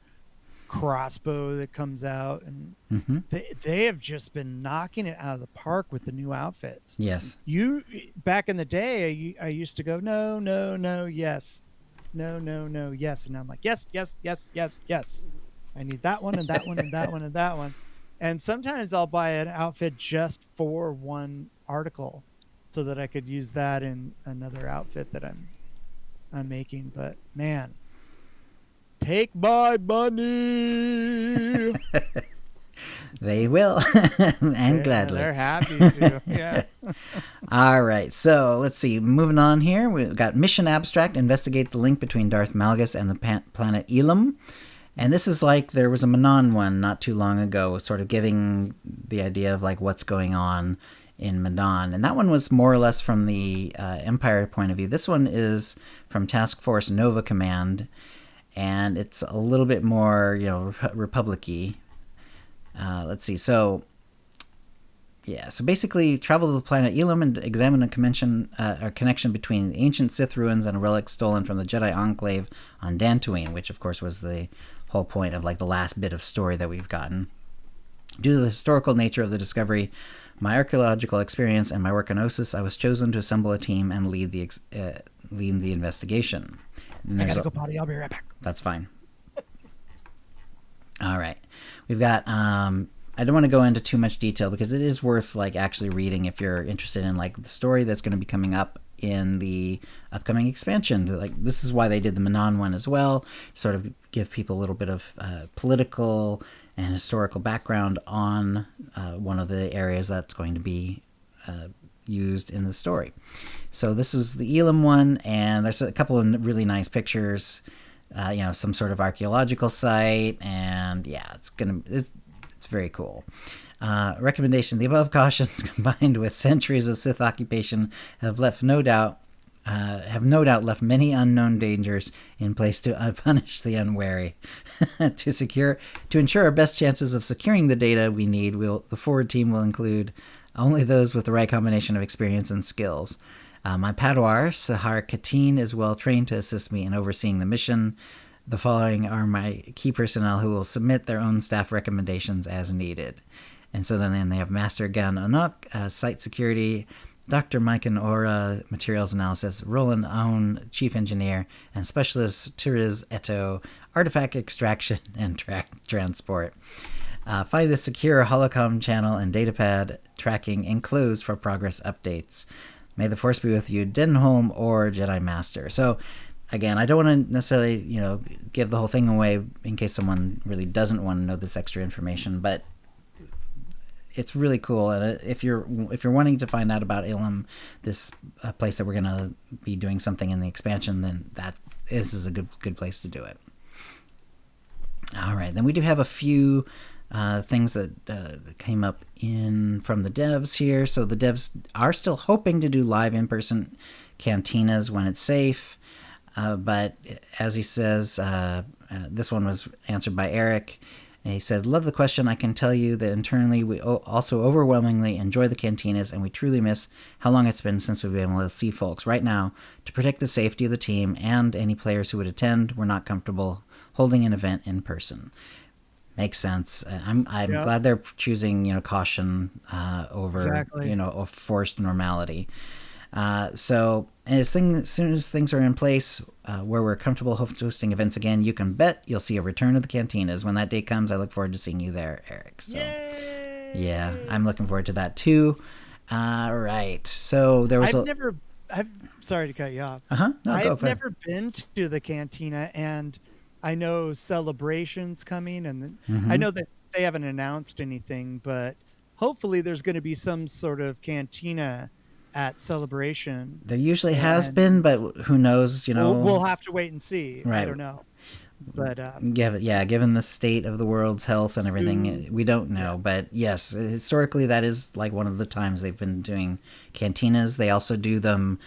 crossbow that comes out, and they have just been knocking it out of the park with the new outfits.
Yes.
Back in the day, I used to go, no, yes, no, yes, and I'm like, yes. I need that one and that one and that one and that one. And sometimes I'll buy an outfit just for one article so that I could use that in another outfit that I'm making. But man, take my money.
They will. And gladly.
They're happy to. Yeah.
All right. So let's see. Moving on here. We've got Mission Abstract. Investigate the link between Darth Malgus and the planet Elam. And this is like, there was a Manon one not too long ago, sort of giving the idea of like what's going on in Manon. And that one was more or less from the Empire point of view. This one is from Task Force Nova Command. And it's a little bit more, Republic-y. Let's see. So basically, travel to the planet Elam and examine a connection between the ancient Sith ruins and a relic stolen from the Jedi Enclave on Dantooine, which, of course, was the whole point of like the last bit of story that we've gotten. Due to the historical nature of the discovery, my archaeological experience, and my work on Ossus, I was chosen to assemble a team and lead the investigation.
I gotta go potty. I'll be right back.
That's fine. All right. We've got, I don't want to go into too much detail because it is worth like actually reading if you're interested in like the story that's going to be coming up in the upcoming expansion. Like, this is why they did the Manon one as well, sort of give people a little bit of political and historical background on one of the areas that's going to be used in the story. So this was the Elam one, and there's a couple of really nice pictures, some sort of archaeological site, and it's very cool. Recommendation: the above cautions, combined with centuries of Sith occupation, have no doubt left many unknown dangers in place to punish the unwary. To ensure our best chances of securing the data we need, the forward team will include only those with the right combination of experience and skills. My Padwar, Sahar Kateen, is well trained to assist me in overseeing the mission. The following are my key personnel who will submit their own staff recommendations as needed. And so then they have Master Gan Anok, site security, Dr. Mike and Aura, Materials Analysis, Roland Aoun, Chief Engineer, and Specialist Turiz Eto, Artifact Extraction and Transport. Find the secure holocom channel and datapad tracking enclosed for progress updates. May the Force be with you, Denholm or Jedi Master. So, again, I don't want to necessarily, give the whole thing away in case someone really doesn't want to know this extra information, but it's really cool. And if you're wanting to find out about Ilum, this place that we're going to be doing something in the expansion, then this is a good place to do it. All right, then we do have a few things that came up from the devs here. So the devs are still hoping to do live in-person cantinas when it's safe. But as he says, this one was answered by Eric. And he said, love the question. I can tell you that internally we also overwhelmingly enjoy the cantinas, and we truly miss how long it's been since we've been able to see folks. Right now, to protect the safety of the team and any players who would attend, we're not comfortable holding an event in person. Makes sense. I'm glad they're choosing, caution over, a forced normality. So as soon as things are in place where we're comfortable hosting events again, you can bet you'll see a return of the cantinas. When that day comes, I look forward to seeing you there, Eric. So, yay! Yeah, I'm looking forward to that too. Right. So there was
sorry to cut you off.
No,
I've never been to the cantina, and I know Celebration's coming, and I know that they haven't announced anything, but hopefully there's going to be some sort of cantina at Celebration.
There usually has been, but who knows,
We'll have to wait and see.
Right.
I don't know. But
given the state of the world's health and everything, we don't know. But yes, historically that is like one of the times they've been doing cantinas. They also do them.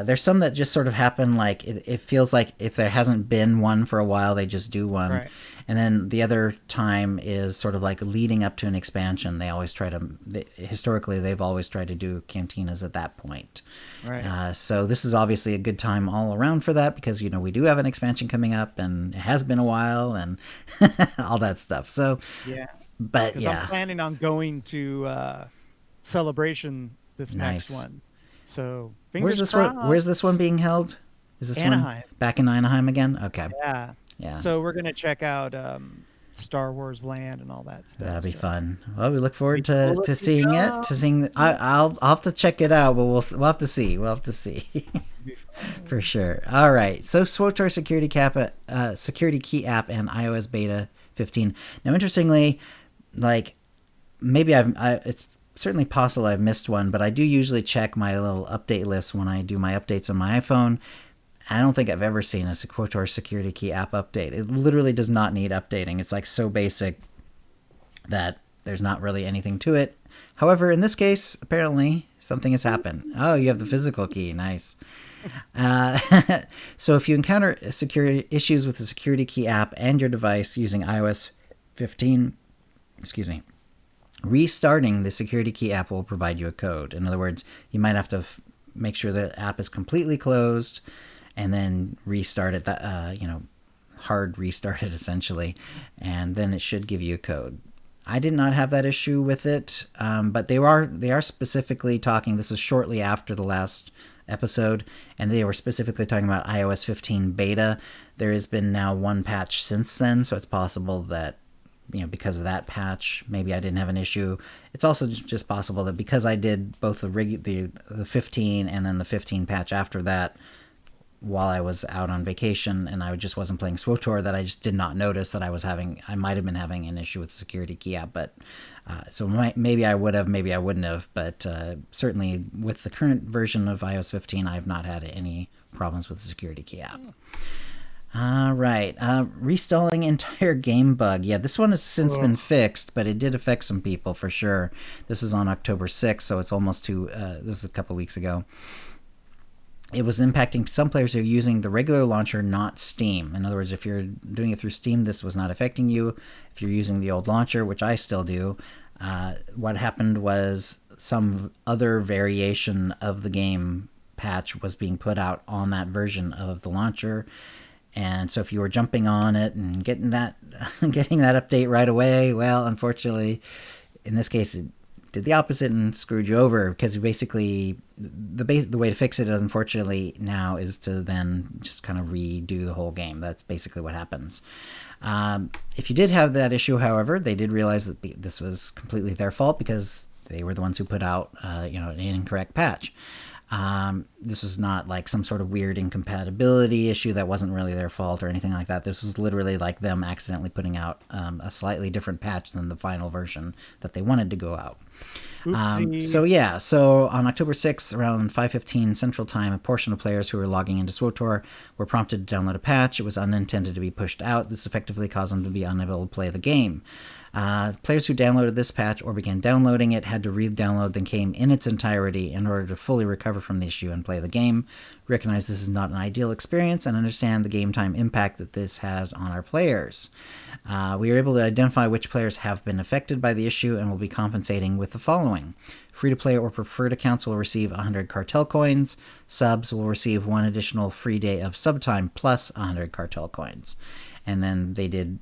There's some that just sort of happen, like it feels like if there hasn't been one for a while, they just do one.
Right.
And then the other time is sort of like leading up to an expansion. They always historically, they've always tried to do cantinas at that point.
Right.
So this is obviously a good time all around for that because, we do have an expansion coming up and it has been a while and all that stuff. So,
yeah.
But yeah.
I'm planning on going to Celebration this next one. So
where's this one being held? Is this
Anaheim?
One back in Anaheim again? Okay.
Yeah. So we're gonna check out Star Wars Land and all that stuff.
That'll be fun. Well, we look forward to seeing it. I'll have to check it out, but we'll have to see. We'll have to see. For sure. All right. So SWTOR security key app and iOS beta 15. Now, interestingly, like maybe it's certainly possible I've missed one, but I do usually check my little update list when I do my updates on my iPhone. I don't think I've ever seen a SWTOR security key app update. It literally does not need updating. It's like so basic that there's not really anything to it. However, in this case, apparently something has happened. Oh, you have the physical key. Nice. So if you encounter security issues with the security key app and your device using iOS 15, restarting the security key app will provide you a code. In other words, you might have to make sure the app is completely closed and then restart it, hard restart it essentially, and then it should give you a code. I did not have that issue with it, but they are specifically talking, this is shortly after the last episode, and they were specifically talking about iOS 15 beta. There has been now one patch since then, so it's possible that because of that patch, maybe I didn't have an issue. It's also just possible that because I did both the 15 and then the 15 patch after that while I was out on vacation and I just wasn't playing SWTOR, that I just did not notice that I might have been having an issue with the security key app. But so maybe I would have, maybe I wouldn't have. But certainly with the current version of iOS 15, I have not had any problems with the security key app. All right. Restalling entire game bug. Yeah, this one has since been fixed, but it did affect some people for sure. This is on October 6th, so it's almost this is a couple weeks ago. It was impacting some players who are using the regular launcher, not Steam. In other words, if you're doing it through Steam, this was not affecting you. If you're using the old launcher, which I still do, what happened was some other variation of the game patch was being put out on that version of the launcher. And so if you were jumping on it and getting that update right away, well, unfortunately, in this case, it did the opposite and screwed you over, because basically the way to fix it, unfortunately, now is to then just kind of redo the whole game. That's basically what happens. If you did have that issue, however, they did realize that this was completely their fault, because they were the ones who put out an incorrect patch. This was not like some sort of weird incompatibility issue that wasn't really their fault or anything like that. This was literally like them accidentally putting out a slightly different patch than the final version that they wanted to go out. So on October 6th, around 5:15 Central Time, a portion of players who were logging into SWTOR were prompted to download a patch. It was unintended to be pushed out. This effectively caused them to be unable to play the game. Players who downloaded this patch or began downloading it had to re-download the game in its entirety in order to fully recover from the issue and play the game. We recognize this is not an ideal experience and understand the game time impact that this has on our players. We are able to identify which players have been affected by the issue and will be compensating with the following. Free-to-play or preferred accounts will receive 100 cartel coins. Subs will receive 1 additional free day of subtime plus 100 cartel coins. And then they did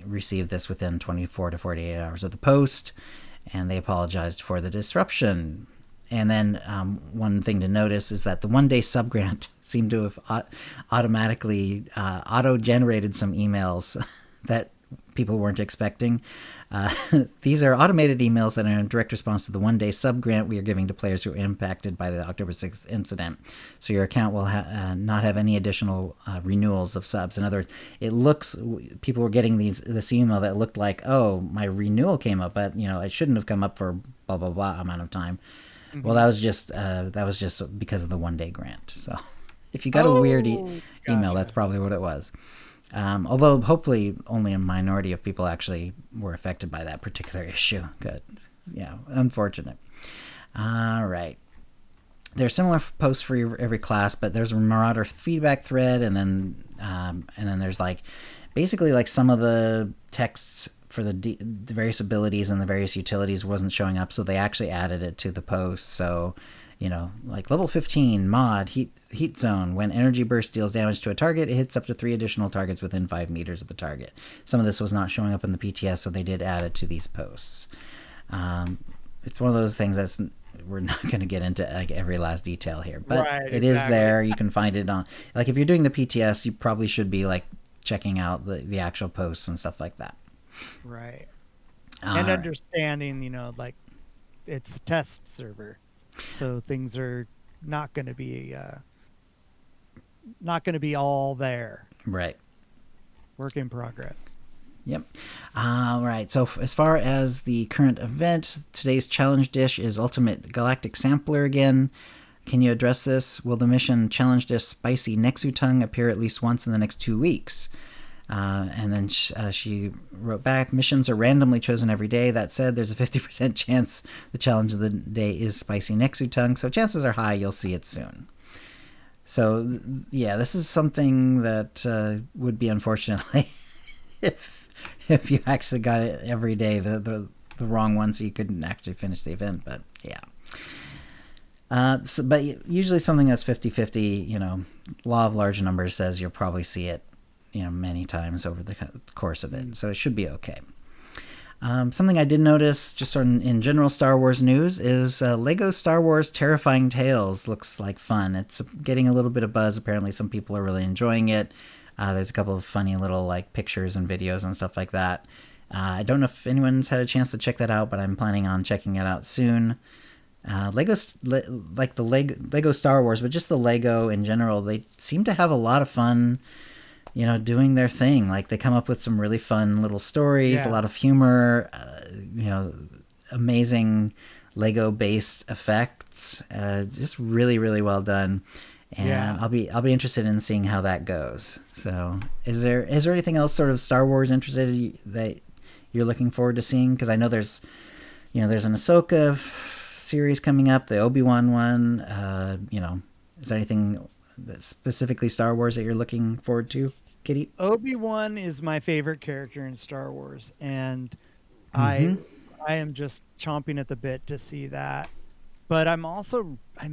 receive this within 24 to 48 hours of the post, and they apologized for the disruption. And then one thing to notice is that the one-day sub-grant seemed to have automatically auto-generated some emails that people weren't expecting. These are automated emails that are in direct response to the one-day sub-grant we are giving to players who are impacted by the October 6th incident. So your account will not have any additional renewals of subs. In other words, people were getting this email that looked like, oh, my renewal came up, but it shouldn't have come up for blah blah blah amount of time. Mm-hmm. Well, that was just because of the one-day grant. So if you got a weird email, that's probably what it was. Although hopefully only a minority of people actually were affected by that particular issue. Good. Yeah, unfortunate. All right. There's similar posts for every class, but there's a Marauder feedback thread, and then there's basically some of the texts for the various abilities and the various utilities wasn't showing up, so they actually added it to the post. So, level 15 mod heat zone. When energy burst deals damage to a target, it hits up to 3 additional targets within 5 meters of the target. Some of this was not showing up in the PTS, so they did add it to these posts. It's one of those things we're not going to get into every last detail here, but it is there. You can find it on, if you're doing the PTS, you probably should be checking out the actual posts and stuff like that.
Right. And understanding, it's a test server. So things are not going to be all there.
Right.
Work in progress.
Yep. All right. So as far as the current event, today's challenge dish is Ultimate Galactic Sampler again. Can you address this? Will the mission challenge dish Spicy Nexu Tongue appear at least once in the next 2 weeks? And then she wrote back, missions are randomly chosen every day. That said, there's a 50% chance the challenge of the day is Spicy Nexu Tongue, so chances are high you'll see it soon. So, yeah, this is something that would be unfortunately if you actually got it every day, the wrong one, so you couldn't actually finish the event, but yeah. But usually something that's 50-50, law of large numbers says you'll probably see it many times over the course of it. So it should be okay. Something I did notice just in general Star Wars news is Lego Star Wars Terrifying Tales looks like fun. It's getting a little bit of buzz. Apparently some people are really enjoying it. There's a couple of funny little pictures and videos and stuff like that. I don't know if anyone's had a chance to check that out, but I'm planning on checking it out soon. Lego Star Wars, but just the Lego in general, they seem to have a lot of fun doing their thing. They come up with some really fun little stories, a lot of humor, amazing Lego-based effects, just really, really well done. And I'll be interested in seeing how that goes. So, is there anything else sort of Star Wars interested that you're looking forward to seeing? Because I know there's an Ahsoka series coming up, the Obi-Wan one. Is there anything that's specifically Star Wars that you're looking forward to, Kitty?
Obi-Wan is my favorite character in Star Wars, and I am just chomping at the bit to see that. But I'm also, I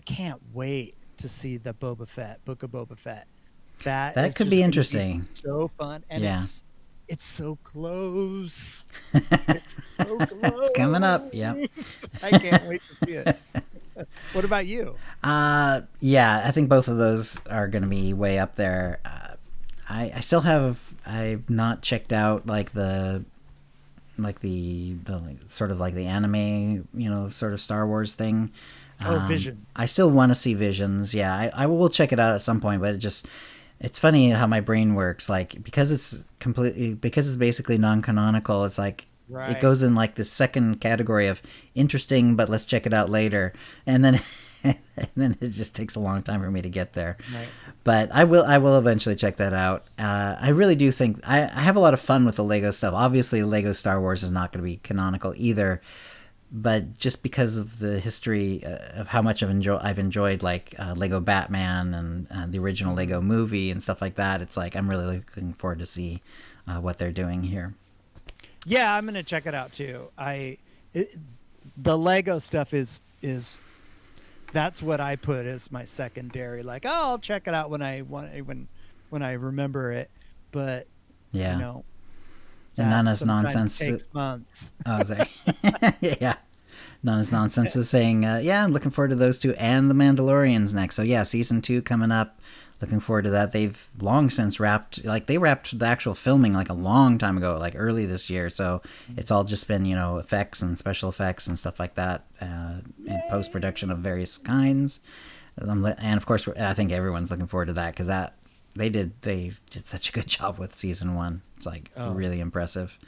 can't wait to see the Book of Boba Fett. That
could be interesting.
So fun, and It's so close. It's so close.
It's coming up. Yep.
I can't wait to see it. What about you?
Yeah, I think both of those are going to be way up there. I've not checked out like the sort of like the anime, sort of Star Wars thing.
Visions.
I still want to see Visions. Yeah, I will check it out at some point, but it's funny how my brain works. Like, because it's basically non-canonical, it's like,
right.
It goes in like the second category of interesting, but let's check it out later. And then it just takes a long time for me to get there.
Right.
But I will eventually check that out. I really do think I have a lot of fun with the Lego stuff. Obviously, Lego Star Wars is not going to be canonical either. But just because of the history of how much I've enjoyed like Lego Batman and the original Lego movie and stuff like that, it's like I'm really looking forward to see what they're doing here.
Yeah, I'm gonna check it out too. The Lego stuff is that's what I put as my secondary. Like, I'll check it out when I remember it. But
yeah, and Nana's nonsense
takes months.
Oh, yeah. Nana's nonsense is saying, yeah, I'm looking forward to those two and the Mandalorian's next. So yeah, season 2 coming up. Looking forward to that. They've long since wrapped the actual filming like a long time ago, like early this year. So it's all just been, effects and special effects and stuff like that, and post-production of various kinds. And of course, I think everyone's looking forward to that because they did such a good job with season 1. It's like really impressive.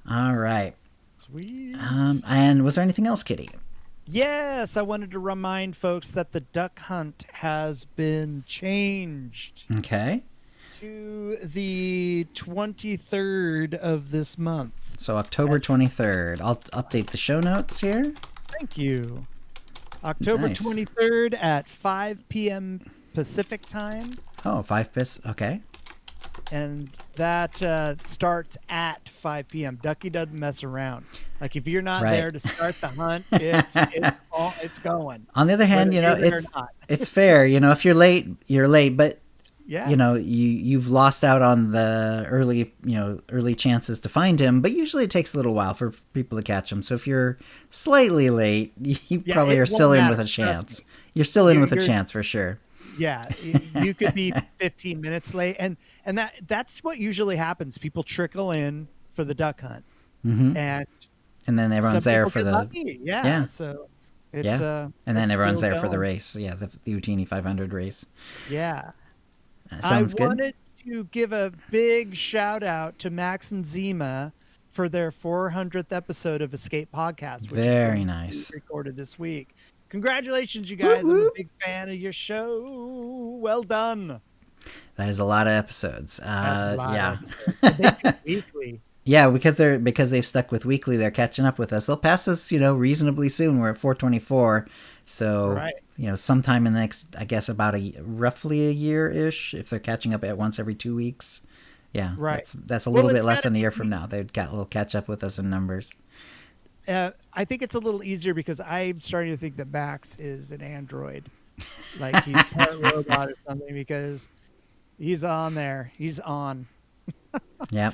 All right.
Sweet.
And was there anything else, Kitty?
Yes, I wanted to remind folks that the duck hunt has been changed.
Okay.
To the 23rd of this month.
So October 23rd. I'll update the show notes here.
Thank you. October 23rd at 5 p.m. Pacific time.
Oh, 5 p.m. Okay.
And that starts at 5 p.m. Ducky doesn't mess around. Like, if you're not there to start the hunt, it's going.
On the other hand, it's fair. If you're late, you're late. But
yeah,
you've lost out on the early chances to find him. But usually it takes a little while for people to catch him. So if you're slightly late, you probably are still in with a chance. You're still in with a chance for sure.
Yeah, you could be 15 minutes late, and that's what usually happens. People trickle in for the duck hunt, and
then everyone's there for the
lucky. Yeah. So it's
and then everyone's there for the race. Yeah, the Utini 500 race.
Yeah,
sounds good.
I wanted to give a big shout out to Max and Zima for their 400th episode of Escape Podcast, which
very nice,
recorded this week. Congratulations, you guys. I'm a big fan of your show. Well done.
That is a lot of episodes.
That's a lot of episodes. Weekly.
Yeah, because they've stuck with weekly, they're catching up with us. They'll pass us, reasonably soon. We're at 424. So, sometime in the next, I guess, about roughly a year-ish, if they're catching up at once every 2 weeks. Yeah, right. That's a little bit less than a year from now. They'll catch up with us in numbers.
I think it's a little easier because I'm starting to think that Max is an android. Like, he's part robot or something, because he's on there. He's on.
Yep.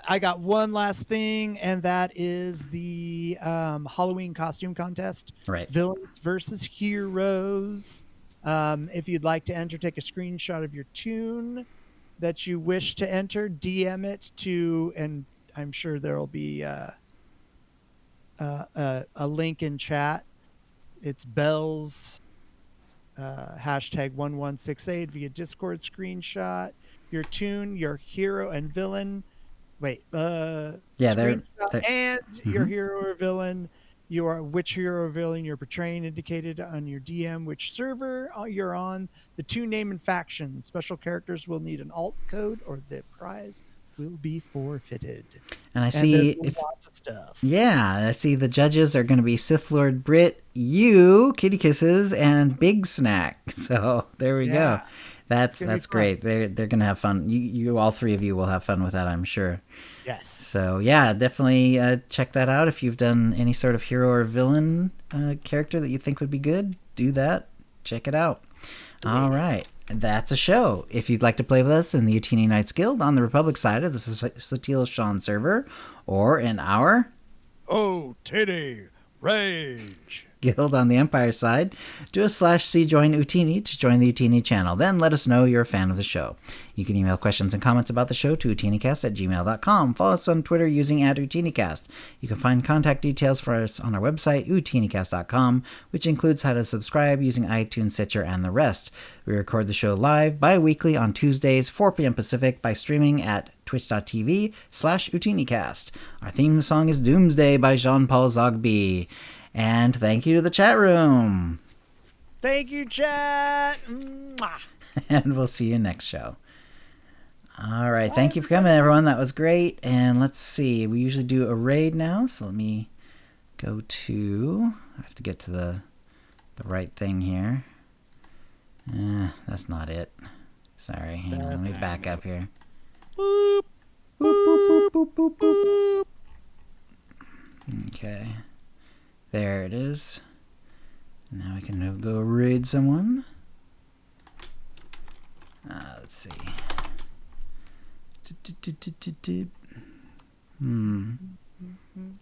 I got one last thing, and that is the Halloween costume contest.
Right.
Villains versus heroes. If you'd like to enter, take a screenshot of your tune that you wish to enter, DM it to, and I'm sure there will be a link in chat. It's Bell's hashtag 1168 via Discord screenshot. Your tune, your hero and villain. Wait, and your hero or villain. Which hero or villain you're portraying indicated on your DM, which server you're on, the tune name and faction. Special characters will need an alt code or the prize will be forfeited.
And I see
lots of stuff.
Yeah, I see the judges are going to be Sith Lord Brit, you, KittyKissz, and Big Snack. So there we go. That's great. They're going to have fun. You all three of you will have fun with that, I'm sure.
Yes.
So yeah, definitely check that out. If you've done any sort of hero or villain character that you think would be good, do that. Check it out. All right. that's a show. If you'd like to play with us in the Utini Knights Guild on the Republic side of the Satele Sean server, or in our
Titty Rage
Guild on the Empire side, do a /C join Utini to join the Utini channel. Then let us know you're a fan of the show. You can email questions and comments about the show to OotiniCast@gmail.com. Follow us on Twitter using @OotiniCast. You can find contact details for us on our website, OotiniCast.com, which includes how to subscribe using iTunes, Stitcher, and the rest. We record the show live bi-weekly on Tuesdays, 4 p.m. Pacific, by streaming at twitch.tv/OotiniCast. Our theme song is Doomsday by Jean-Paul Zogby. And thank you to the chat room.
Thank you, chat. Mwah.
And we'll see you next show. All right. Thank you for coming, everyone. That was great. And let's see. We usually do a raid now. So let me go to... I have to get to the right thing here. That's not it. Sorry. Hang on. Let me back up here.
Boop, boop, boop, boop, boop.
Okay. There it is. Now we can go raid someone. Let's see.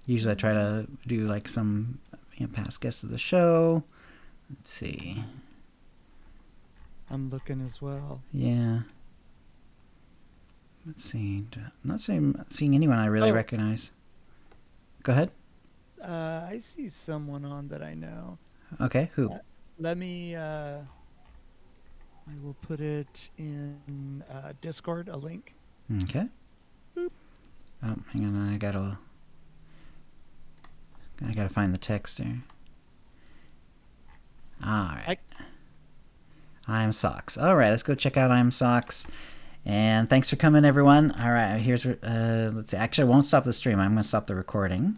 Usually I try to do like some past guests of the show. Let's see.
I'm looking as well.
Yeah. Let's see. I'm not seeing anyone I really recognize. Go ahead.
I see someone on that I know.
Okay, who?
Let me, I will put it in Discord, a link.
Okay.
Boop.
Oh, hang on, I gotta find the text there. Alright. I'm Socks. Alright, let's go check out I'm Socks. And thanks for coming, everyone. Alright, here's, let's see. Actually, I won't stop the stream. I'm going to stop the recording.